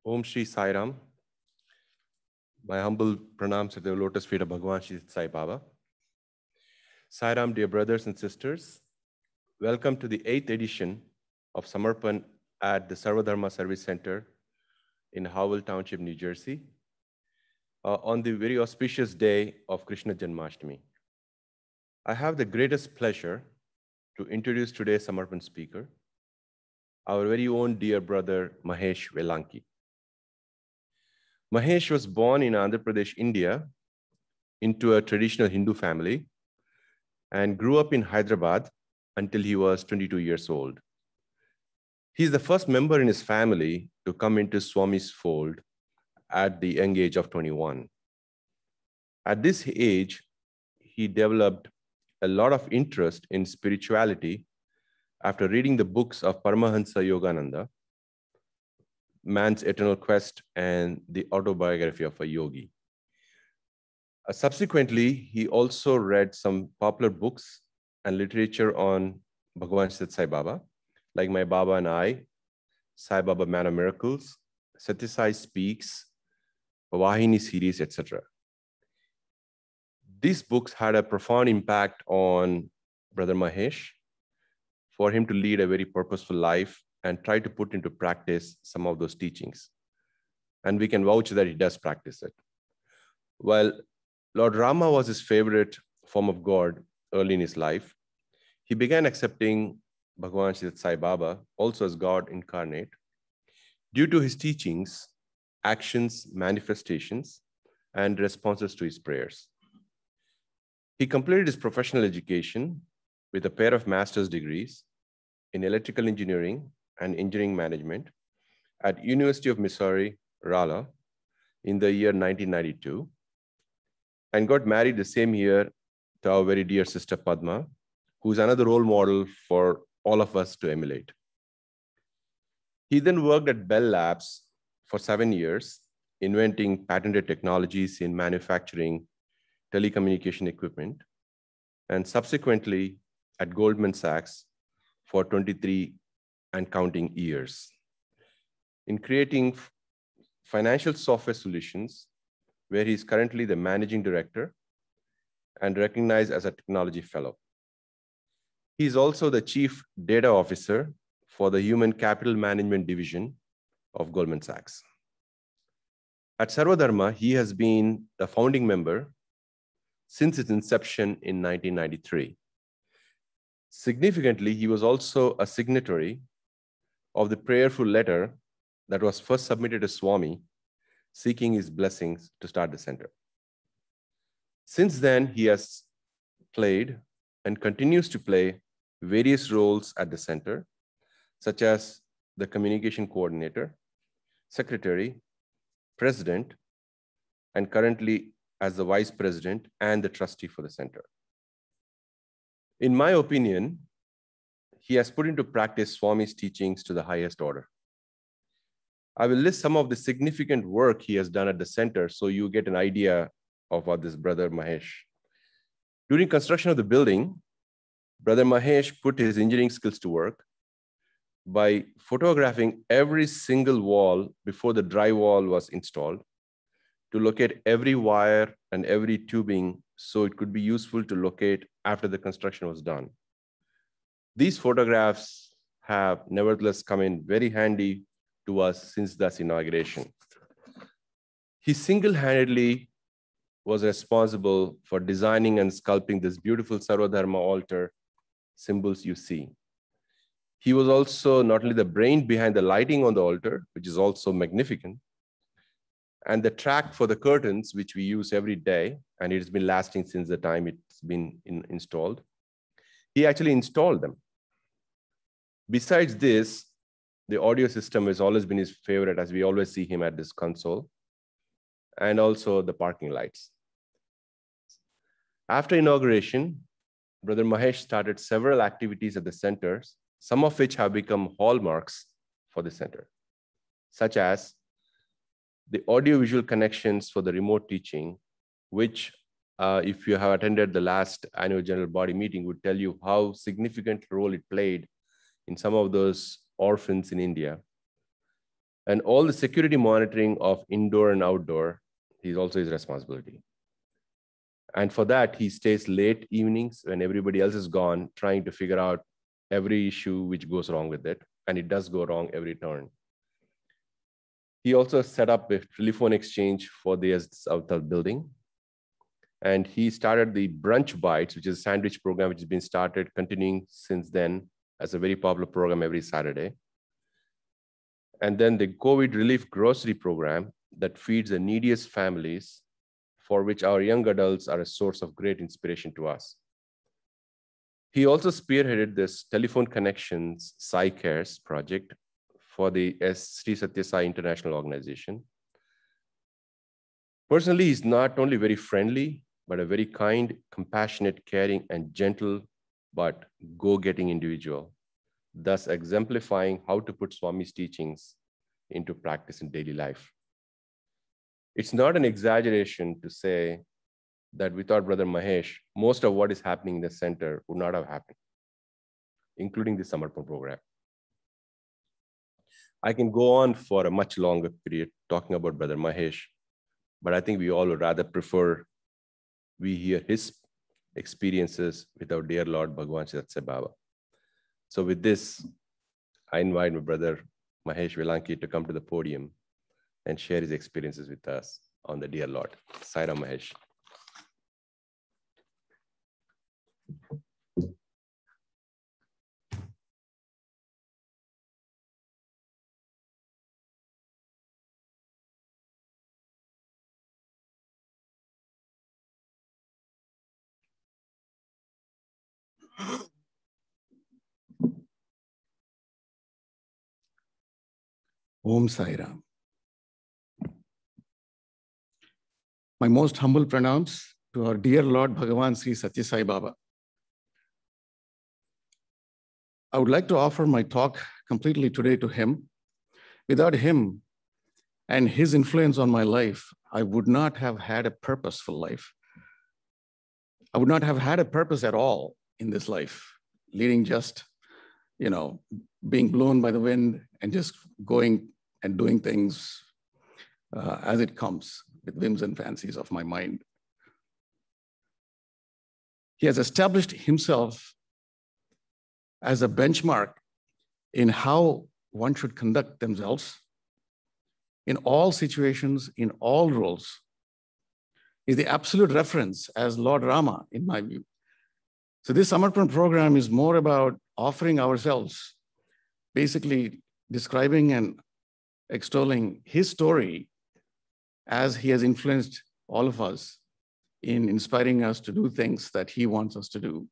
Om Shri Sai Ram. My humble pranams at the lotus feet of Bhagavan Shri Sai Baba. Sai Ram, dear brothers and sisters, welcome to the 8th edition of Samarpan at the Sarvadharma Service Center in Howell Township, New Jersey, on the very auspicious day of Krishna Janmashtami. I have the greatest pleasure to introduce today's Samarpan speaker, our very own dear brother, Mahesh Vellanki. Mahesh was born in Andhra Pradesh, India, into a traditional Hindu family and grew up in Hyderabad until he was 22 years old. He's the first member in his family to come into Swami's fold at the young age of 21. At this age, he developed a lot of interest in spirituality after reading the books of Paramahansa Yogananda, Man's Eternal Quest, and the Autobiography of a Yogi. Subsequently, he also read some popular books and literature on Bhagavan Shri Sai Baba, like My Baba and I, Sai Baba Man of Miracles, Satya Sai Speaks, Vahini series, etc. These books had a profound impact on Brother Mahesh for him to lead a very purposeful life and try to put into practice some of those teachings. And we can vouch that he does practice it. While Lord Rama was his favorite form of God early in his life, he began accepting Bhagavan Shri Sai Baba also as God incarnate due to his teachings, actions, manifestations, and responses to his prayers. He completed his professional education with a pair of master's degrees in electrical engineering and engineering management at University of Missouri, Rolla, in the year 1992, and got married the same year to our very dear sister Padma, who's another role model for all of us to emulate. He then worked at Bell Labs for 7 years, inventing patented technologies in manufacturing telecommunication equipment, and subsequently at Goldman Sachs for 23 and counting years, in creating financial software solutions, where he is currently the managing director and recognized as a technology fellow. He is also the chief data officer for the human capital management division of Goldman Sachs. At Sarvadharma, he has been the founding member since its inception in 1993. Significantly, he was also a signatory of the prayerful letter that was first submitted to Swami, seeking his blessings to start the center. Since then, he has played and continues to play various roles at the center, such as the communication coordinator, secretary, president, and currently as the vice president and the trustee for the center. In my opinion, he has put into practice Swami's teachings to the highest order. I will list some of the significant work he has done at the center so you get an idea of what this brother Mahesh. During construction of the building, Brother Mahesh put his engineering skills to work by photographing every single wall before the drywall was installed to locate every wire and every tubing so it could be useful to locate after the construction was done. These photographs have nevertheless come in very handy to us since that inauguration. He single-handedly was responsible for designing and sculpting this beautiful Sarvadharma altar symbols you see. He was also not only the brain behind the lighting on the altar, which is also magnificent, and the track for the curtains, which we use every day, and it's been lasting since the time it's been installed. He actually installed them. Besides this, the audio system has always been his favorite, as we always see him at this console, and also the parking lights. After inauguration, Brother Mahesh started several activities at the centers, some of which have become hallmarks for the center, such as the audiovisual connections for the remote teaching, which if you have attended the last annual general body meeting, would tell you how significant role it played in some of those orphans in India. And all the security monitoring of indoor and outdoor is also his responsibility. And for that, he stays late evenings when everybody else is gone, trying to figure out every issue which goes wrong with it. And it does go wrong every turn. He also set up a telephone exchange for the south of building. And he started the Brunch Bites, which is a sandwich program, which has been started, continuing since then as a very popular program every Saturday. And then the COVID relief grocery program that feeds the neediest families, for which our young adults are a source of great inspiration to us. He also spearheaded this telephone connections Sai Cares project for the Sri Satya Sai International Organization. Personally, he's not only very friendly, but a very kind, compassionate, caring, and gentle, but go-getting individual, thus exemplifying how to put Swami's teachings into practice in daily life. It's not an exaggeration to say that without Brother Mahesh, most of what is happening in the center would not have happened, including the Samarpan program. I can go on for a much longer period talking about Brother Mahesh, but I think we all would rather prefer we hear his experiences with our dear Lord Bhagavan Satya Baba. So with this, I invite my brother Mahesh Vellanki to come to the podium and share his experiences with us on the dear Lord. Sai Ram, Mahesh. Om Sai Ram. My most humble pranams to our dear Lord Bhagavan Sri Satya Sai Baba. I would like to offer my talk completely today to him. Without him and his influence on my life, I would not have had a purposeful life. I would not have had a purpose at all in this life, leading just, being blown by the wind and just going and doing things as it comes with whims and fancies of my mind. He has established himself as a benchmark in how one should conduct themselves in all situations, in all roles. Is the absolute reference as Lord Rama, in my view. So this Samarpan program is more about offering ourselves, basically describing and extolling his story as he has influenced all of us in inspiring us to do things that he wants us to do.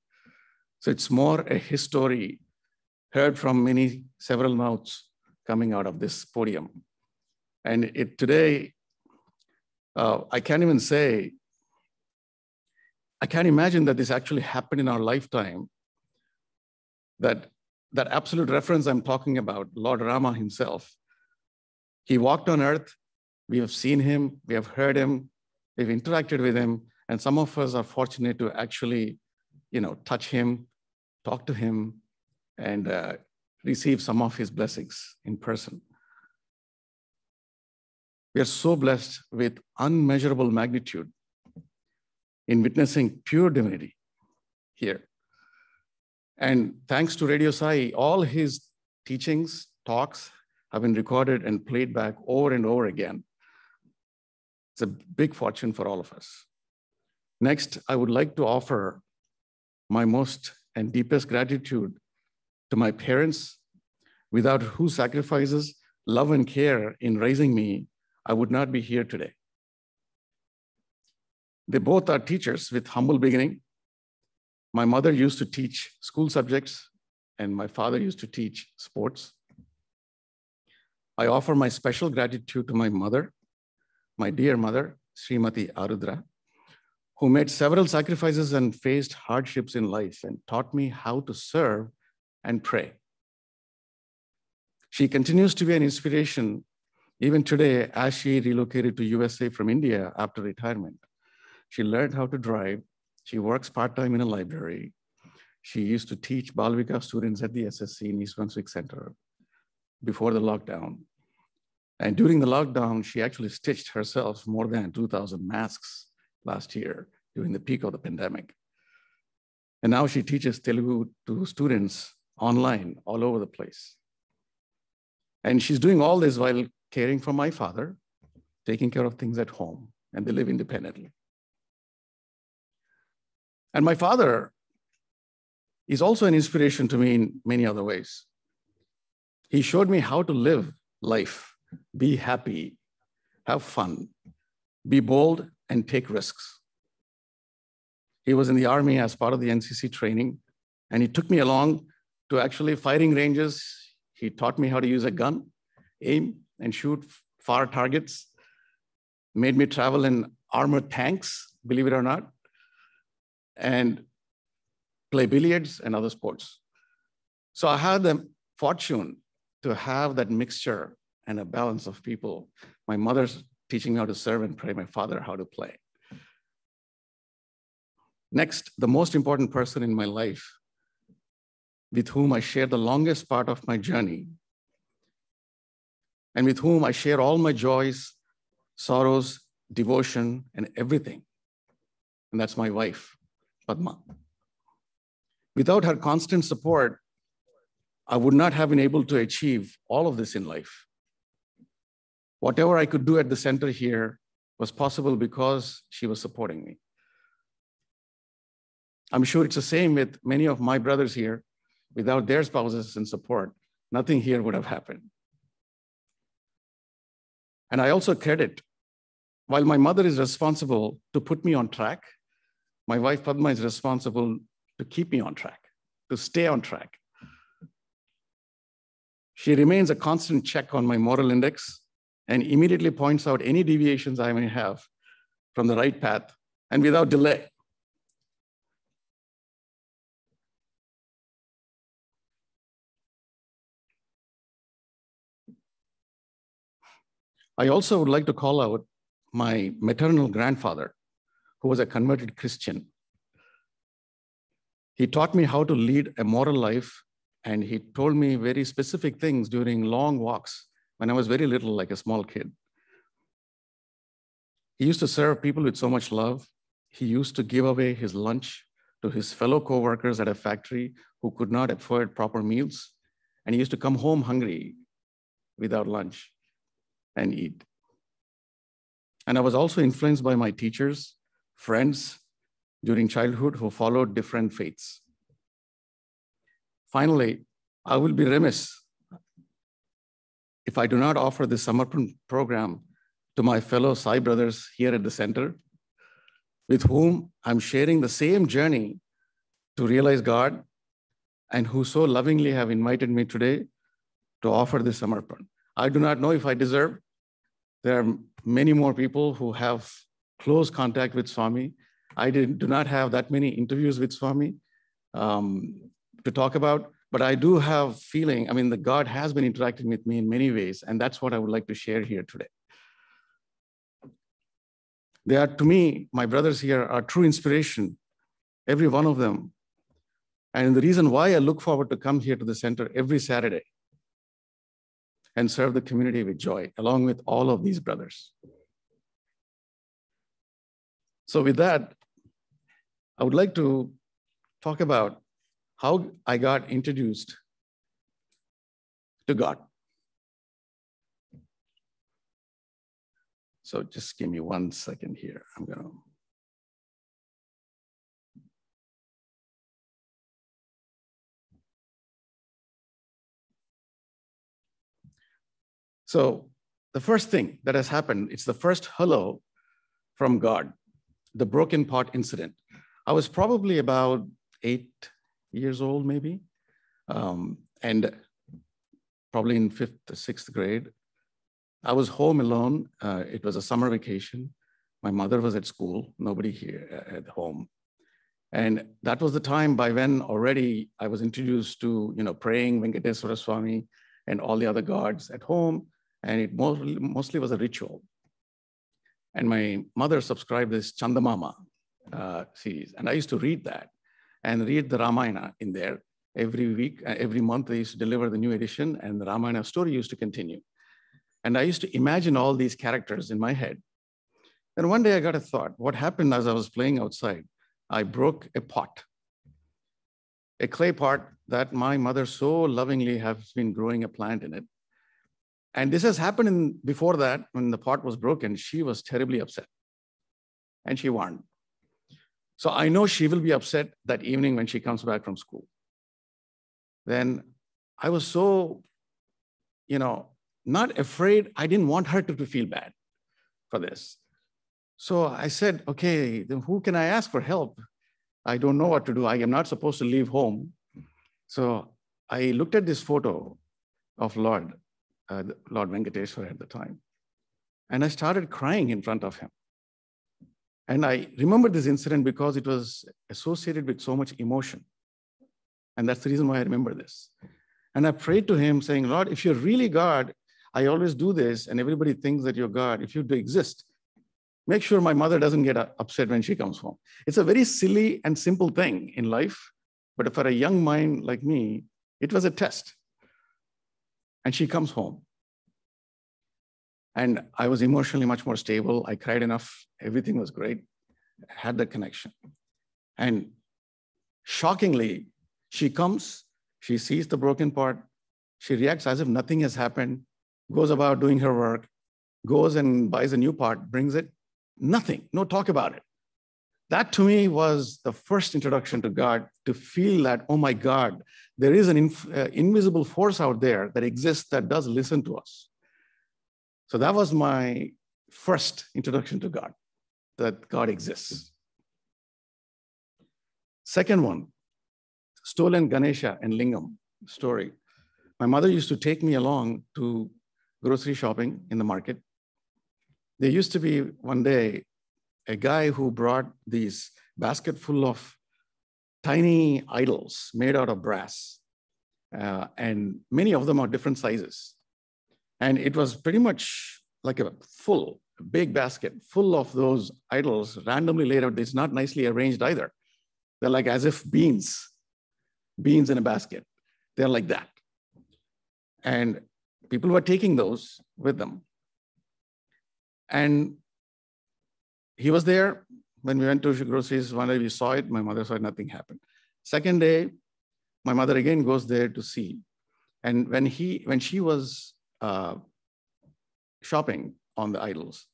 So it's more a his story heard from several mouths coming out of this podium. And today, I can't imagine that this actually happened in our lifetime, that absolute reference I'm talking about, Lord Rama himself, he walked on earth, we have seen him, we have heard him, we've interacted with him, and some of us are fortunate to actually, touch him, talk to him, and receive some of his blessings in person. We are so blessed with unmeasurable magnitude in witnessing pure divinity here. And thanks to Radio Sai, all his teachings, talks have been recorded and played back over and over again. It's a big fortune for all of us. Next, I would like to offer my most and deepest gratitude to my parents, without whose sacrifices, love, and care in raising me, I would not be here today. They both are teachers with humble beginning. My mother used to teach school subjects, and my father used to teach sports. I offer my special gratitude to my mother, my dear mother, Srimati Arudra, who made several sacrifices and faced hardships in life and taught me how to serve and pray. She continues to be an inspiration even today as she relocated to USA from India after retirement. She learned how to drive. She works part-time in a library. She used to teach Balvika students at the SSC in East Brunswick Center before the lockdown. And during the lockdown, she actually stitched herself more than 2,000 masks last year during the peak of the pandemic. And now she teaches Telugu to students online all over the place. And she's doing all this while caring for my father, taking care of things at home, and they live independently. And my father is also an inspiration to me in many other ways. He showed me how to live life, be happy, have fun, be bold, and take risks. He was in the Army as part of the NCC training, and he took me along to actually firing ranges. He taught me how to use a gun, aim, and shoot far targets, made me travel in armored tanks, believe it or not, and play billiards and other sports. So I had the fortune to have that mixture and a balance of people. My mother's teaching me how to serve and pray, my father how to play. Next, the most important person in my life with whom I share the longest part of my journey and with whom I share all my joys, sorrows, devotion, and everything. And that's my wife, Padma. Without her constant support, I would not have been able to achieve all of this in life. Whatever I could do at the center here was possible because she was supporting me. I'm sure it's the same with many of my brothers here. Without their spouses and support, nothing here would have happened. And I also credit, while my mother is responsible to put me on track, my wife Padma is responsible to keep me on track, to stay on track. She remains a constant check on my moral index and immediately points out any deviations I may have from the right path and without delay. I also would like to call out my maternal grandfather, who was a converted Christian. He taught me how to lead a moral life, and he told me very specific things during long walks when I was very little, like a small kid. He used to serve people with so much love. He used to give away his lunch to his fellow co-workers at a factory who could not afford proper meals. And he used to come home hungry without lunch and eat. And I was also influenced by my teachers, friends during childhood who followed different faiths. Finally, I will be remiss if I do not offer this Samarpan program to my fellow Sai brothers here at the center, with whom I'm sharing the same journey to realize God and who so lovingly have invited me today to offer this Samarpan. I do not know if I deserve. There are many more people who have close contact with Swami. I do not have that many interviews with Swami to talk about, but I do have feeling, that God has been interacting with me in many ways, and that's what I would like to share here today. They are, to me, my brothers here are true inspiration, every one of them. And the reason why I look forward to come here to the center every Saturday and serve the community with joy, along with all of these brothers. So with that, I would like to talk about how I got introduced to God. So just give me 1 second here. So the first thing that has happened, it's the first hello from God, the broken pot incident. I was probably about 8 years old, maybe, and probably in 5th or 6th grade. I was home alone. It was a summer vacation. My mother was at school, nobody here at home. And that was the time by when already I was introduced to, praying Venkateswara Swami and all the other gods at home. And it mostly was a ritual. And my mother subscribed this Chandamama series. And I used to read that and read the Ramayana in there every week. Every month they used to deliver the new edition, and the Ramayana story used to continue. And I used to imagine all these characters in my head. And one day I got a thought. What happened as I was playing outside? I broke a pot, a clay pot that my mother so lovingly has been growing a plant in it. And this has happened before that, when the pot was broken, she was terribly upset. And she warned. So I know she will be upset that evening when she comes back from school. Then I was so, not afraid. I didn't want her to feel bad for this. So I said, okay, then who can I ask for help? I don't know what to do. I am not supposed to leave home. So I looked at this photo of Lord Venkateswara at the time. And I started crying in front of him. And I remember this incident because it was associated with so much emotion. And that's the reason why I remember this. And I prayed to him saying, Lord, if you're really God, I always do this and everybody thinks that you're God. If you do exist, make sure my mother doesn't get upset when she comes home. It's a very silly and simple thing in life. But for a young mind like me, it was a test. And she comes home. And I was emotionally much more stable. I cried enough. Everything was great. I had that connection. And shockingly, she comes, she sees the broken part. She reacts as if nothing has happened, goes about doing her work, goes and buys a new part, brings it. Nothing, no talk about it. That to me was the first introduction to God, to feel that, oh my God, there is an invisible force out there that exists that does listen to us. So that was my first introduction to God, that God exists. Second one, stolen Ganesha and Lingam story. My mother used to take me along to grocery shopping in the market. There used to be one day a guy who brought these basket full of tiny idols made out of brass. And many of them are different sizes. And it was pretty much like a big basket full of those idols randomly laid out. It's not nicely arranged either. They're like as if beans in a basket. They're like that. And people were taking those with them. And he was there when we went to groceries. One day we saw it, my mother saw it, nothing happened. Second day, my mother again goes there to see. And when she was shopping on the idols,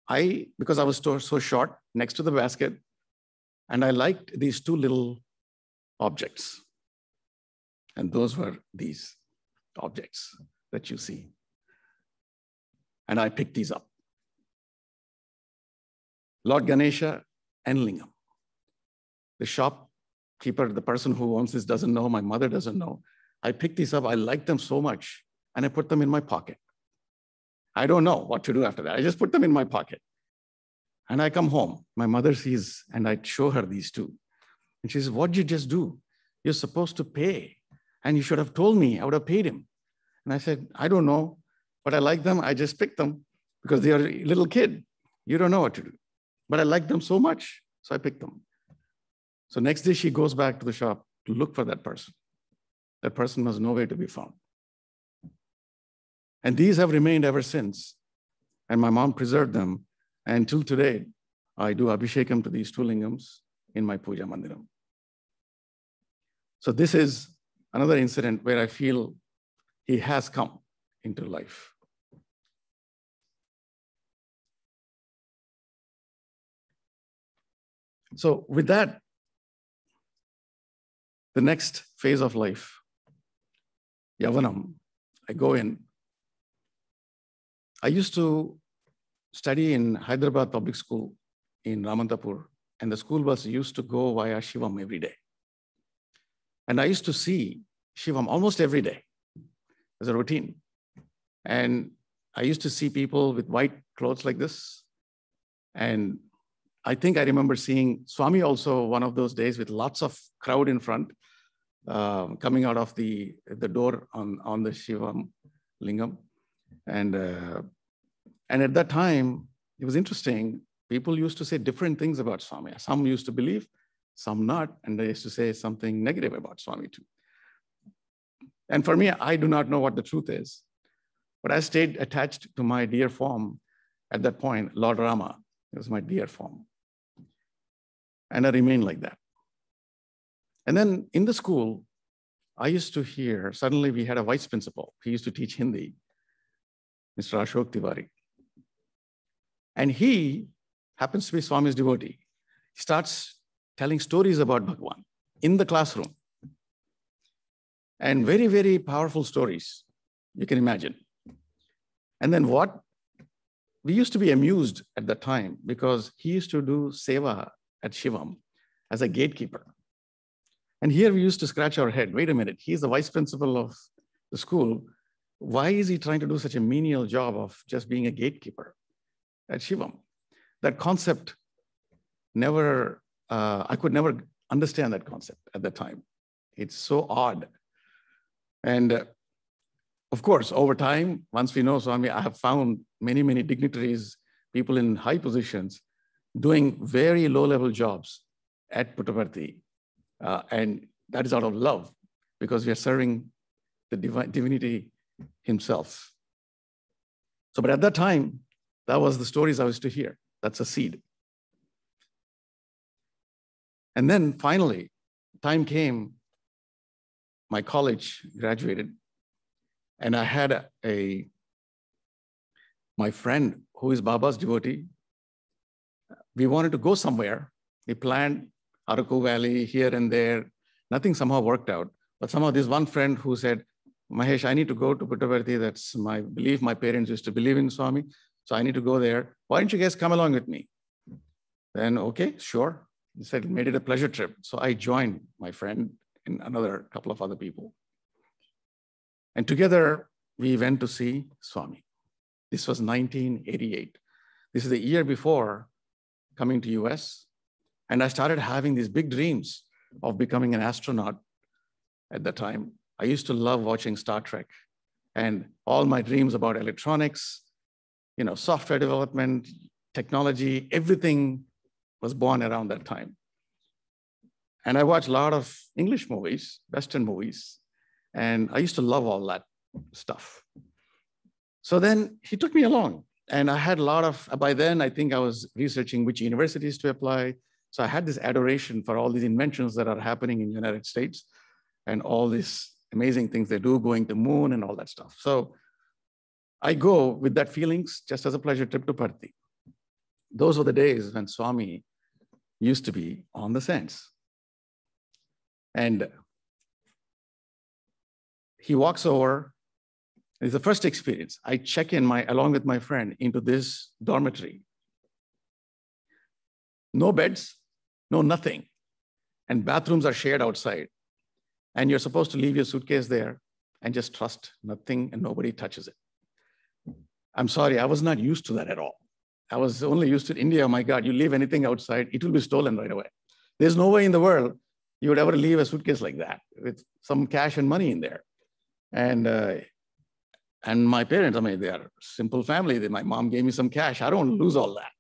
because I was so short next to the basket, and I liked these two little objects. And those were these objects that you see. And I picked these up. Lord Ganesha and Lingam. The shopkeeper, the person who owns this doesn't know, my mother doesn't know. I picked these up, I liked them so much, and I put them in my pocket. I don't know what to do after that. I just put them in my pocket. And I come home, my mother sees, and I show her these two. And she says, what did you just do? You're supposed to pay. And you should have told me, I would have paid him. And I said, I don't know, but I like them. I just picked them because they are a little kid. You don't know what to do. But I like them so much, so I picked them. So next day she goes back to the shop to look for that person. That person was nowhere to be found. And these have remained ever since. And my mom preserved them. And till today, I do abhishekam to these two lingams in my puja mandiram. So this is another incident where I feel he has come into life. So with that, the next phase of life, Yavanam, I go in. I used to study in Hyderabad Public School in Ramantapur, and the school bus used to go via Shivam every day. And I used to see Shivam almost every day as a routine. And I used to see people with white clothes like this. And I think I remember seeing Swami also one of those days with lots of crowd in front, coming out of the door on the Shivam Lingam. And at that time, it was interesting. People used to say different things about Swami. Some used to believe, some not, and they used to say something negative about Swami too. And for me, I do not know what the truth is. But I stayed attached to my dear form at that point. Lord Rama was my dear form. And I remained like that. And then in the school, I used to hear, suddenly we had a vice principal. He used to teach Hindi, Mr. Ashok Tiwari. And he happens to be Swami's devotee. He starts telling stories about Bhagwan in the classroom. And very, very powerful stories, you can imagine. And then we used to be amused at that time because he used to do seva at Shivam as a gatekeeper. And here we used to scratch our head. Wait a minute, he's the vice principal of the school. Why is he trying to do such a menial job of just being a gatekeeper at Shivam? That concept I could never understand that concept at that time. It's so odd. And of course, over time, once we know Swami, I have found many, many dignitaries, people in high positions, doing very low-level jobs at Puttaparthi. And that is out of love, because we are serving the divinity himself. So, but at that time, that was the stories I used to hear. That's a seed. And then finally, time came, my college graduated, and I had my friend who is Baba's devotee. We wanted to go somewhere. We planned Araku Valley here and there. Nothing somehow worked out. But somehow this one friend who said, Mahesh, I need to go to Puttaparthi. That's my belief. My parents used to believe in Swami. So I need to go there. Why don't you guys come along with me? Then, okay, sure. He said, made it a pleasure trip. So I joined my friend and another couple of other people. And together we went to see Swami. This was 1988. This is the year before coming to US. And I started having these big dreams of becoming an astronaut at that time. I used to love watching Star Trek, and all my dreams about electronics, software development, technology, everything was born around that time. And I watched a lot of English movies, Western movies, and I used to love all that stuff. So then he took me along, and I had by then I think I was researching which universities to apply. So I had this adoration for all these inventions that are happening in the United States and all these amazing things they do, going to moon and all that stuff. So I go with that feelings just as a pleasure trip to Parthi. Those were the days when Swami used to be on the sands. And he walks over. It's the first experience. I check in along with my friend into this dormitory. No beds, no nothing. And bathrooms are shared outside. And you're supposed to leave your suitcase there and just trust nothing and nobody touches it. I'm sorry, I was not used to that at all. I was only used to India. Oh my God, you leave anything outside, it will be stolen right away. There's no way in the world you would ever leave a suitcase like that with some cash and money in there. And my parents, they are a simple family. My mom gave me some cash. I don't want to lose all that.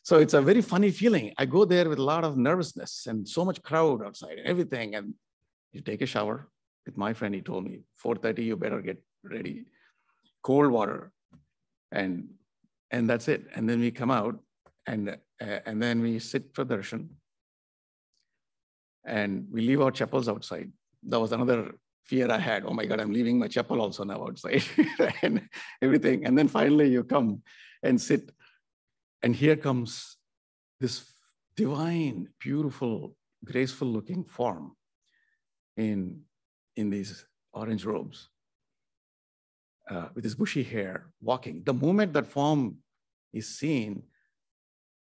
So it's a very funny feeling. I go there with a lot of nervousness and so much crowd outside and everything. And you take a shower with my friend. He told me, 4:30, you better get ready. Cold water. And that's it. And then we come out and then we sit for darshan. And we leave our chappals outside. That was another fear I had. Oh my God, I'm leaving my chappal also now outside and everything. And then finally you come and sit. And here comes this divine, beautiful, graceful looking form in these orange robes with his bushy hair walking. The moment that form is seen,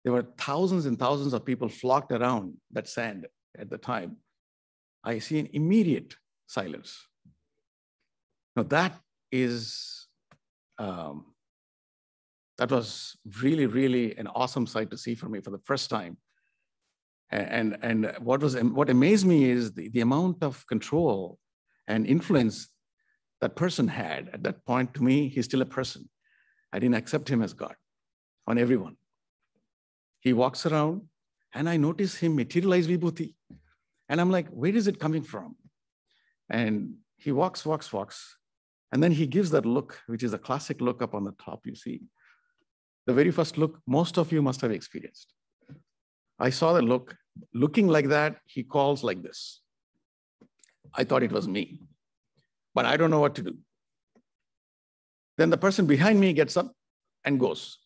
there were thousands and thousands of people flocked around that sand at the time. I see an immediate silence. Now that was really, really an awesome sight to see for me for the first time. And what amazed me is the amount of control and influence that person had at that point. To me, he's still a person. I didn't accept him as God on everyone. He walks around and I notice him materialize vibhuti. And I'm like, where is it coming from? And he walks. And then he gives that look, which is a classic look up on the top you see. The very first look, most of you must have experienced. I saw the look, looking like that, he calls like this. I thought it was me, but I don't know what to do. Then the person behind me gets up and goes.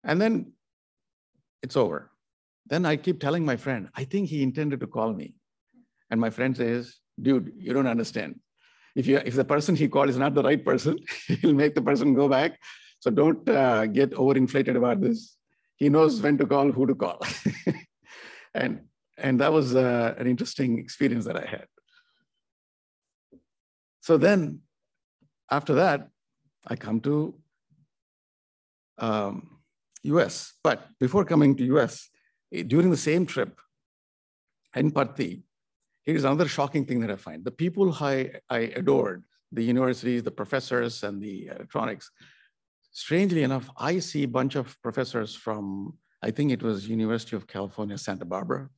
And then it's over. Then I keep telling my friend, I think he intended to call me. And my friend says, dude, you don't understand. If the person he called is not the right person, he'll make the person go back. So don't get overinflated about this. He knows when to call, who to call. and that was an interesting experience that I had. So then after that, I come to US. But before coming to US, during the same trip in Parthi, here's another shocking thing that I find. The people I adored, the universities, the professors, and the electronics, strangely enough, I see a bunch of professors from, I think it was University of California, Santa Barbara,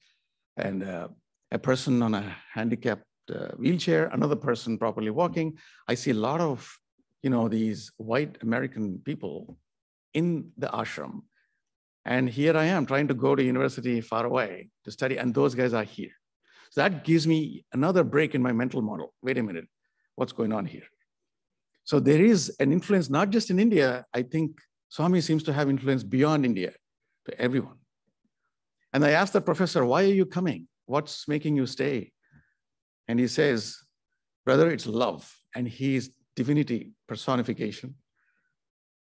and a person on a handicapped wheelchair, another person properly walking. I see a lot of, these white American people in the ashram. And here I am trying to go to university far away to study, and those guys are here. So that gives me another break in my mental model. Wait a minute, what's going on here? So there is an influence, not just in India. I think Swami seems to have influence beyond India to everyone. And I asked the professor, why are you coming? What's making you stay? And he says, brother, it's love. And he is divinity personification.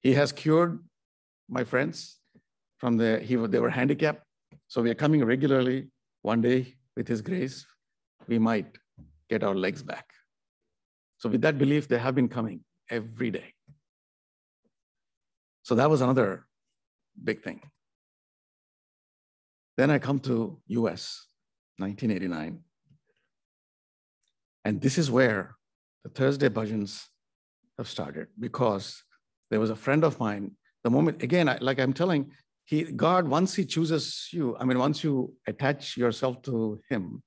He has cured my friends from they were handicapped. So we are coming regularly. One day, with his grace, we might get our legs back. So with that belief, they have been coming every day. So that was another big thing. Then I come to US, 1989. And this is where the Thursday bhajans have started, because there was a friend of mine, the moment, again, like I'm telling, God, once he chooses you, once you attach yourself to him,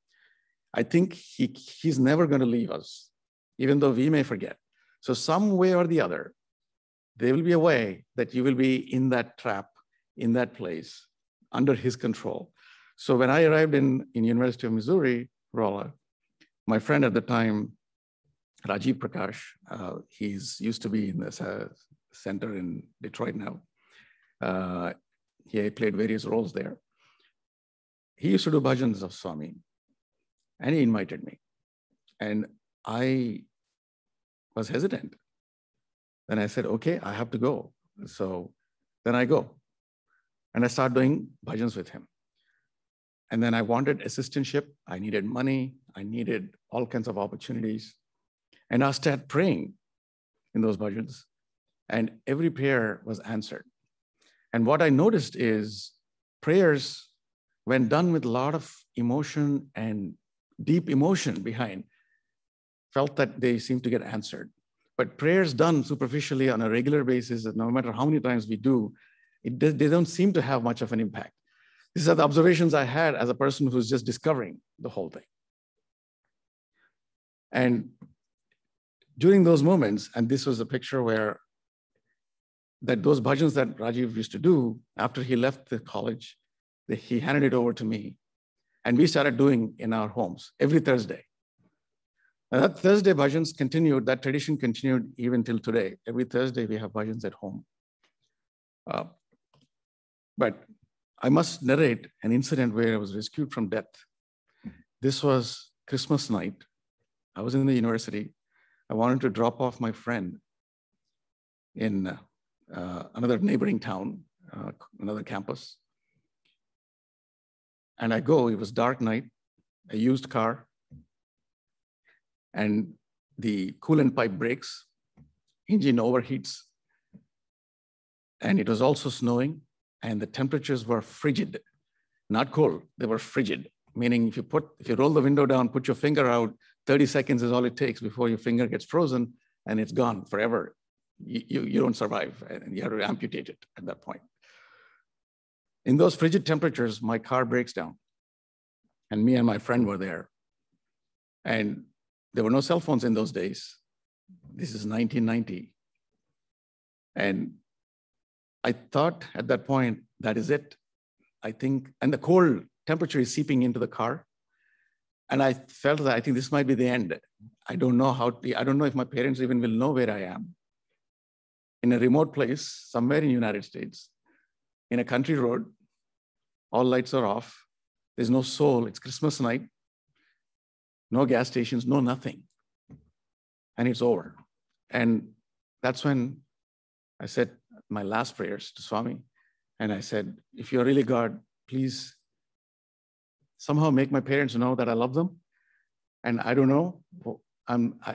I think he's never going to leave us, even though we may forget. So some way or the other, there will be a way that you will be in that trap, in that place, under his control. So when I arrived in University of Missouri, Rolla, my friend at the time, Rajiv Prakash, he's used to be in this center in Detroit now. He played various roles there. He used to do bhajans of Swami, and he invited me. And I was hesitant. Then I said, okay, I have to go. So then I go. And I start doing bhajans with him. And then I wanted assistantship. I needed money. I needed all kinds of opportunities. And I started praying in those bhajans. And every prayer was answered. And what I noticed is prayers, when done with a lot of emotion and deep emotion behind, felt that they seemed to get answered. But prayers done superficially on a regular basis, no matter how many times we do, they don't seem to have much of an impact. These are the observations I had as a person who's just discovering the whole thing. And during those moments, and this was a picture where those bhajans that Rajiv used to do, after he left the college, he handed it over to me. And we started doing in our homes every Thursday. And that Thursday bhajans continued, that tradition continued even till today. Every Thursday we have bhajans at home. But I must narrate an incident where I was rescued from death. This was Christmas night. I was in the university. I wanted to drop off my friend in another neighboring town, another campus. And I go, it was dark night, a used car, and the coolant pipe breaks, engine overheats, and it was also snowing, and the temperatures were frigid, not cold, they were frigid, meaning if you roll the window down, put your finger out, 30 seconds is all it takes before your finger gets frozen, and it's gone forever. You don't survive, and you have to amputate it at that point. In those frigid temperatures, my car breaks down, and me and my friend were there. And there were no cell phones in those days. This is 1990. And I thought at that point, that is it. I think, and the cold temperature is seeping into the car. And I felt that I think this might be the end. I don't know if my parents even will know where I am. In a remote place, somewhere in the United States, in a country road, all lights are off. There's no soul. It's Christmas night. No gas stations, no nothing. And it's over. And that's when I said my last prayers to Swami. And I said, if you're really God, please somehow make my parents know that I love them. And I don't know,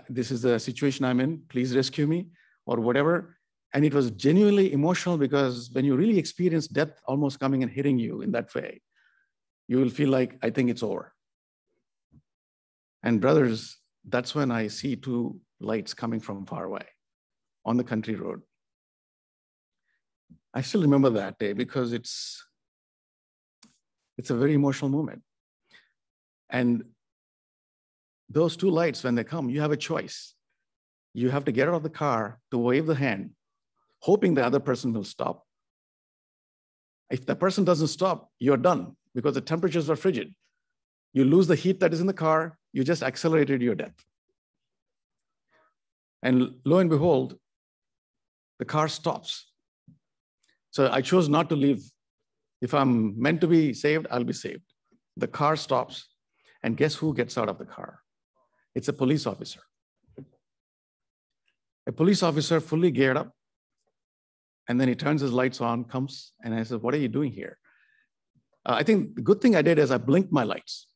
this is the situation I'm in. Please rescue me or whatever. And it was genuinely emotional because when you really experience death almost coming and hitting you in that way, you will feel like, I think it's over. And brothers, that's when I see two lights coming from far away on the country road. I still remember that day because it's a very emotional moment. And those two lights, when they come, you have a choice. You have to get out of the car to wave the hand, hoping the other person will stop. If the person doesn't stop, you're done because the temperatures are frigid. You lose the heat that is in the car, you just accelerated your death. And lo and behold, the car stops. So I chose not to leave. If I'm meant to be saved, I'll be saved. The car stops, and guess who gets out of the car? It's a police officer. A police officer fully geared up, and then he turns his lights on, comes, and I said, what are you doing here? I think the good thing I did is I blinked my lights.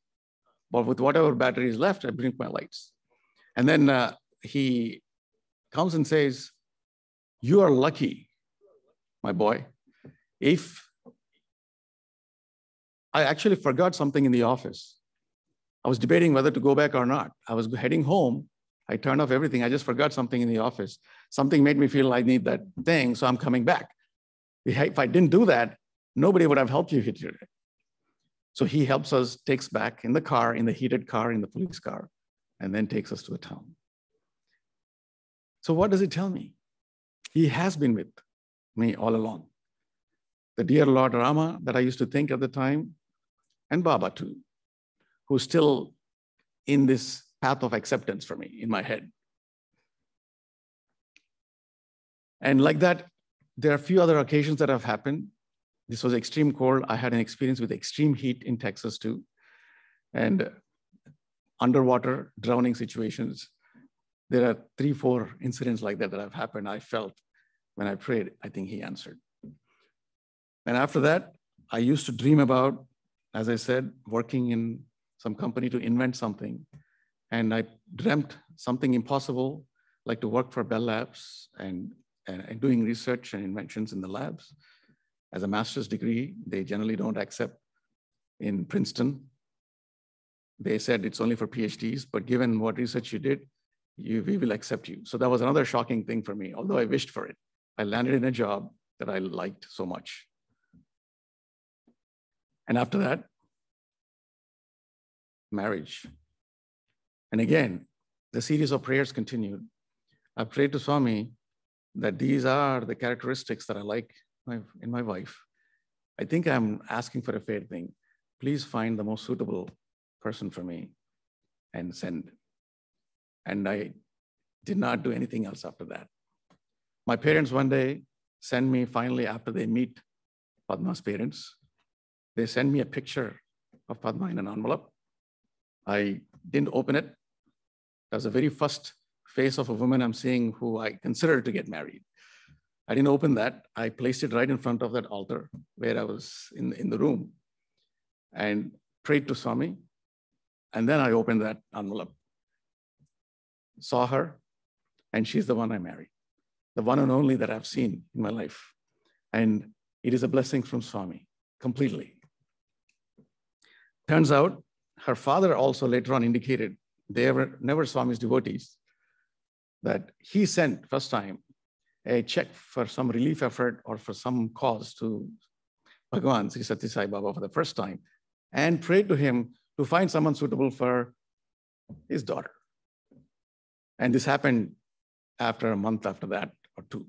But with whatever battery is left, I blinked my lights. And then he comes and says, you are lucky, my boy. If I actually forgot something in the office, I was debating whether to go back or not. I was heading home. I turned off everything. I just forgot something in the office. Something made me feel I need that thing, so I'm coming back. If I didn't do that, nobody would have helped you here today. So he helps us, takes back in the car, in the heated car, in the police car, and then takes us to the town. So what does it tell me? He has been with me all along. The dear Lord Rama that I used to think at the time, and Baba too, who's still in this path of acceptance for me in my head. And like that, there are a few other occasions that have happened. This was extreme cold. I had an experience with extreme heat in Texas too. And underwater drowning situations. There are 3, 4 incidents like that that have happened. I felt when I prayed, I think he answered. And after that, I used to dream about, as I said, working in some company to invent something. And I dreamt something impossible, like to work for Bell Labs and doing research and inventions in the labs. As a master's degree, they generally don't accept in Princeton. They said it's only for PhDs, but given what research you did, we will accept you. So that was another shocking thing for me, although I wished for it. I landed in a job that I liked so much. And after that, marriage. And again, the series of prayers continued. I prayed to Swami that these are the characteristics that I like in my wife. I think I'm asking for a fair thing. Please find the most suitable person for me and send. And I did not do anything else after that. My parents one day send me, finally, after they meet Padma's parents, they send me a picture of Padma in an envelope. I didn't open it. That was the very first face of a woman I'm seeing who I considered to get married. I didn't open that. I placed it right in front of that altar where I was in the room and prayed to Swami. And then I opened that envelope, saw her, and she's the one I married, the one and only that I've seen in my life. And it is a blessing from Swami, completely. Turns out her father also later on indicated they were never Swami's devotees, that he sent first time a check for some relief effort or for some cause to Bhagavan Sri Sathya Sai Baba for the first time and prayed to him to find someone suitable for his daughter. And this happened after a month after that or two,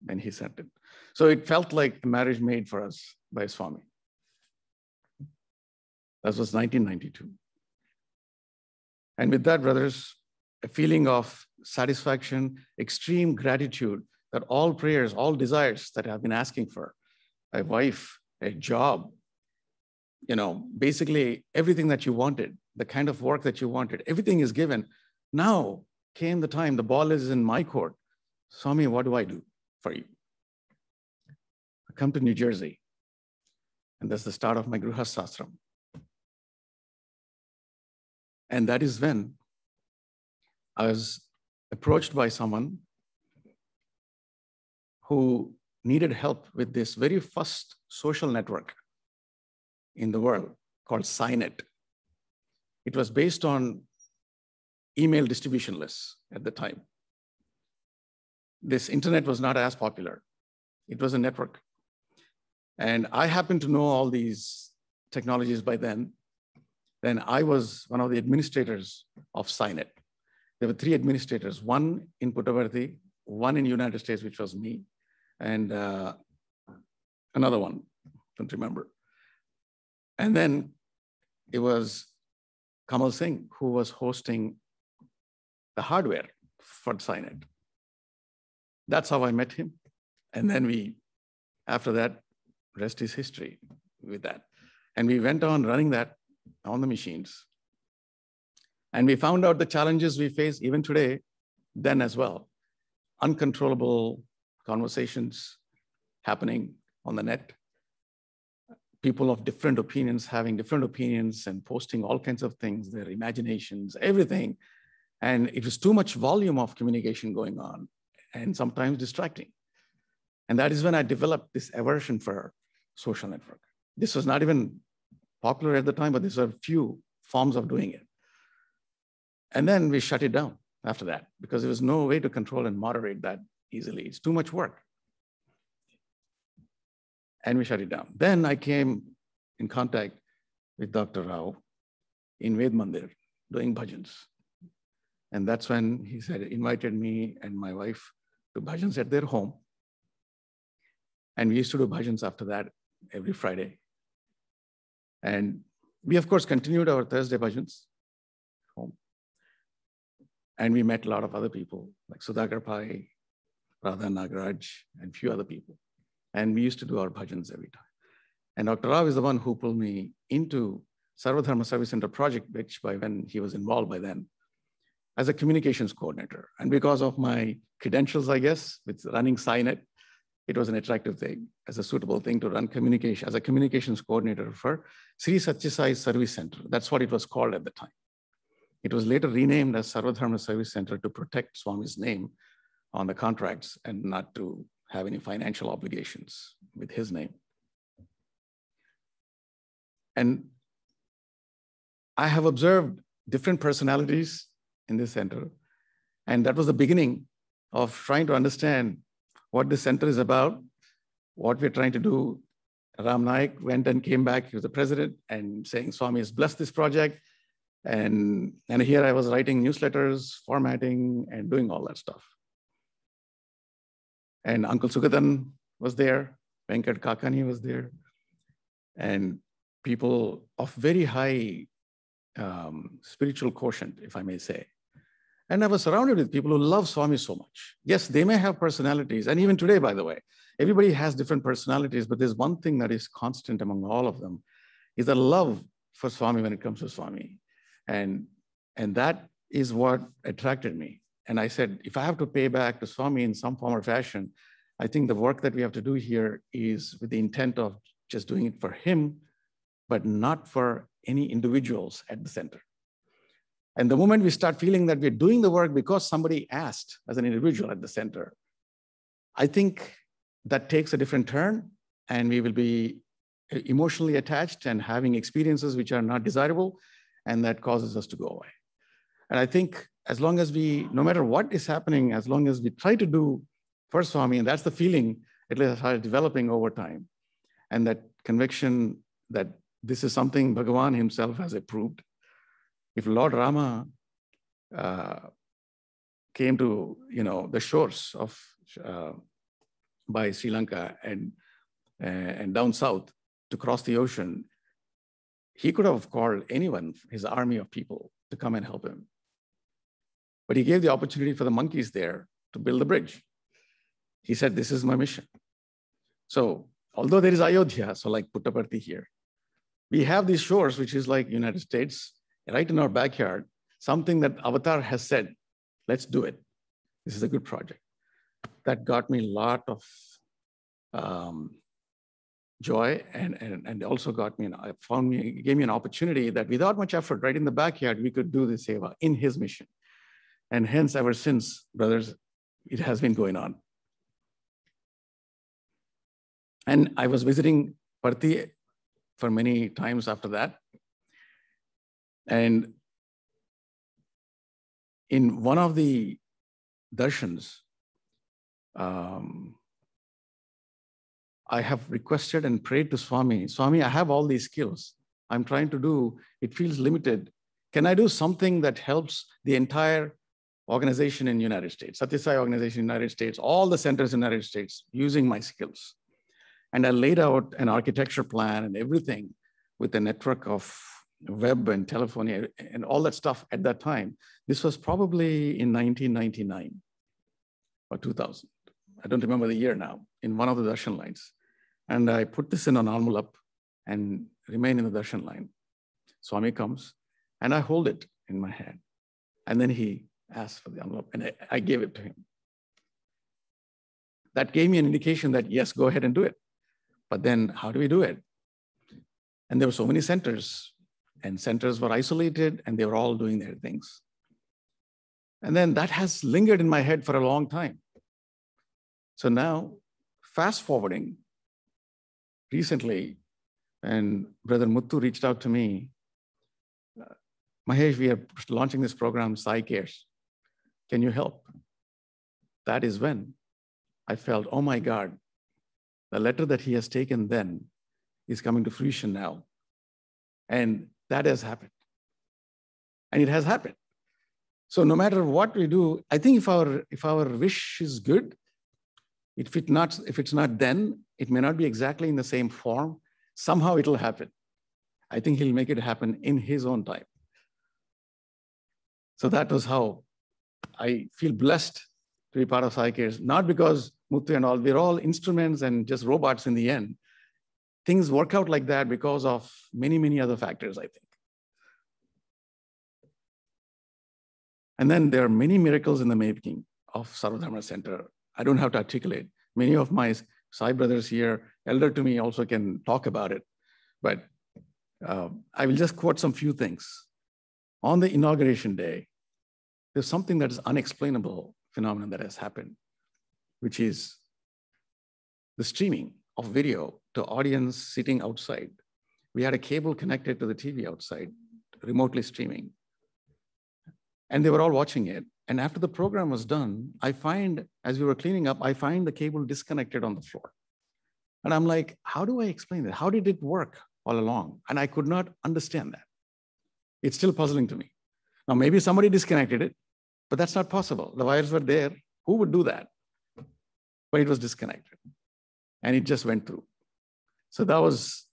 and he sent it. So it felt like a marriage made for us by Swami. That was 1992. And with that, brothers, a feeling of satisfaction, extreme gratitude that all prayers, all desires that I've been asking for, a wife, a job, basically everything that you wanted, the kind of work that you wanted, everything is given. Now came the time, the ball is in my court. Swami, what do I do for you? I come to New Jersey, and that's the start of my Grihasthashram. And that is when I was approached by someone who needed help with this very first social network in the world called Signit. It was based on email distribution lists at the time. This internet was not as popular. It was a network. And I happened to know all these technologies by then. Then I was one of the administrators of Signit. There were 3 administrators, one in Puttaparthi, one in the United States, which was me, and another one, don't remember. And then it was Kamal Singh who was hosting the hardware for Signit. That's how I met him. And then after that, rest is history with that. And we went on running that on the machines. And we found out the challenges we face even today, then as well. Uncontrollable conversations happening on the net. People of different opinions having different opinions and posting all kinds of things, their imaginations, everything. And it was too much volume of communication going on and sometimes distracting. And that is when I developed this aversion for social network. This was not even popular at the time, but these are few forms of doing it. And then we shut it down after that because there was no way to control and moderate that easily. It's too much work. And we shut it down. Then I came in contact with Dr. Rao in Ved Mandir doing bhajans. And that's when he invited me and my wife to bhajans at their home. And we used to do bhajans after that every Friday. And we, of course, continued our Thursday bhajans home. And we met a lot of other people like Sudhakar Pai, Radha Nagaraj, and a few other people. And we used to do our bhajans every time. And Dr. Rao is the one who pulled me into Sarvadharma Service Center project, which by when he was involved by then, as a communications coordinator. And because of my credentials, I guess, with running Signit, it was an attractive thing, as a suitable thing to run communication, as a communications coordinator for Sri Satya Sai Service Center. That's what it was called at the time. It was later renamed as Sarvadharma Service Center to protect Swami's name on the contracts and not to have any financial obligations with his name. And I have observed different personalities in this center. And that was the beginning of trying to understand what this center is about, what we're trying to do. Ram Naik went and came back, he was the president, and saying Swami has blessed this project. And here I was writing newsletters, formatting, and doing all that stuff. And Uncle Sugatan was there, Venkat Kakani was there, and people of very high spiritual quotient, if I may say. And I was surrounded with people who love Swami so much. Yes, they may have personalities, and even today, by the way, everybody has different personalities, but there's one thing that is constant among all of them, is the love for Swami when it comes to Swami. And that is what attracted me. And I said, if I have to pay back to Swami in some form or fashion, I think the work that we have to do here is with the intent of just doing it for him, but not for any individuals at the center. And the moment we start feeling that we're doing the work because somebody asked as an individual at the center, I think that takes a different turn and we will be emotionally attached and having experiences which are not desirable, and that causes us to go away. And I think as long as no matter what is happening, as long as we try to do for Swami, and that's the feeling it started developing over time, and that conviction that this is something Bhagavan himself has approved. If Lord Rama came to, the shores of by Sri Lanka and down south to cross the ocean, he could have called anyone, his army of people, to come and help him. But he gave the opportunity for the monkeys there to build the bridge. He said, this is my mission. So although there is Ayodhya, so like Puttaparthi here, we have these shores, which is like United States, right in our backyard, something that Avatar has said, let's do it. This is a good project. That got me a lot of joy and also gave me an opportunity that without much effort, right in the backyard, we could do the seva in his mission. And hence, ever since, brothers, it has been going on. And I was visiting Parthi for many times after that. And in one of the darshans, I have requested and prayed to Swami, Swami, I have all these skills. I'm trying to do, it feels limited. Can I do something that helps the entire organization in the United States, Satya Sai organization in the United States, all the centers in the United States, using my skills? And I laid out an architecture plan and everything with a network of web and telephony and all that stuff at that time. This was probably in 1999 or 2000. I don't remember the year now, in one of the darshan lines. And I put this in an envelope and remain in the darshan line. Swami comes and I hold it in my hand. And then he asked for the envelope and I gave it to him. That gave me an indication that, yes, go ahead and do it. But then how do we do it? And there were so many centers, and centers were isolated and they were all doing their things. And then that has lingered in my head for a long time. So now, fast forwarding, recently, and Brother Muthu reached out to me, Mahesh, we are launching this program, Sai Cares. Can you help? That is when I felt, oh my God, the letter that he has taken then is coming to fruition now. And that has happened. And it has happened. So no matter what we do, I think if our wish is good, if it's not then, it may not be exactly in the same form. Somehow it'll happen. I think he'll make it happen in his own time. So that was how I feel blessed to be part of Sai Cares, not because Muthu and all, we're all instruments and just robots in the end. Things work out like that because of many, many other factors, I think. And then there are many miracles in the making of Sarvadharma Center. I don't have to articulate. Many of my Sai brothers here, elder to me, also can talk about it. But I will just quote some few things. On the inauguration day, there's something that is unexplainable phenomenon that has happened, which is the streaming of video to audience sitting outside. We had a cable connected to the TV outside, remotely streaming. And they were all watching it. And after the program was done, I find, as we were cleaning up, I find the cable disconnected on the floor. And I'm like, how do I explain that? How did it work all along? And I could not understand that. It's still puzzling to me. Now, maybe somebody disconnected it, but that's not possible. The wires were there. Who would do that? But it was disconnected. And it just went through. So that was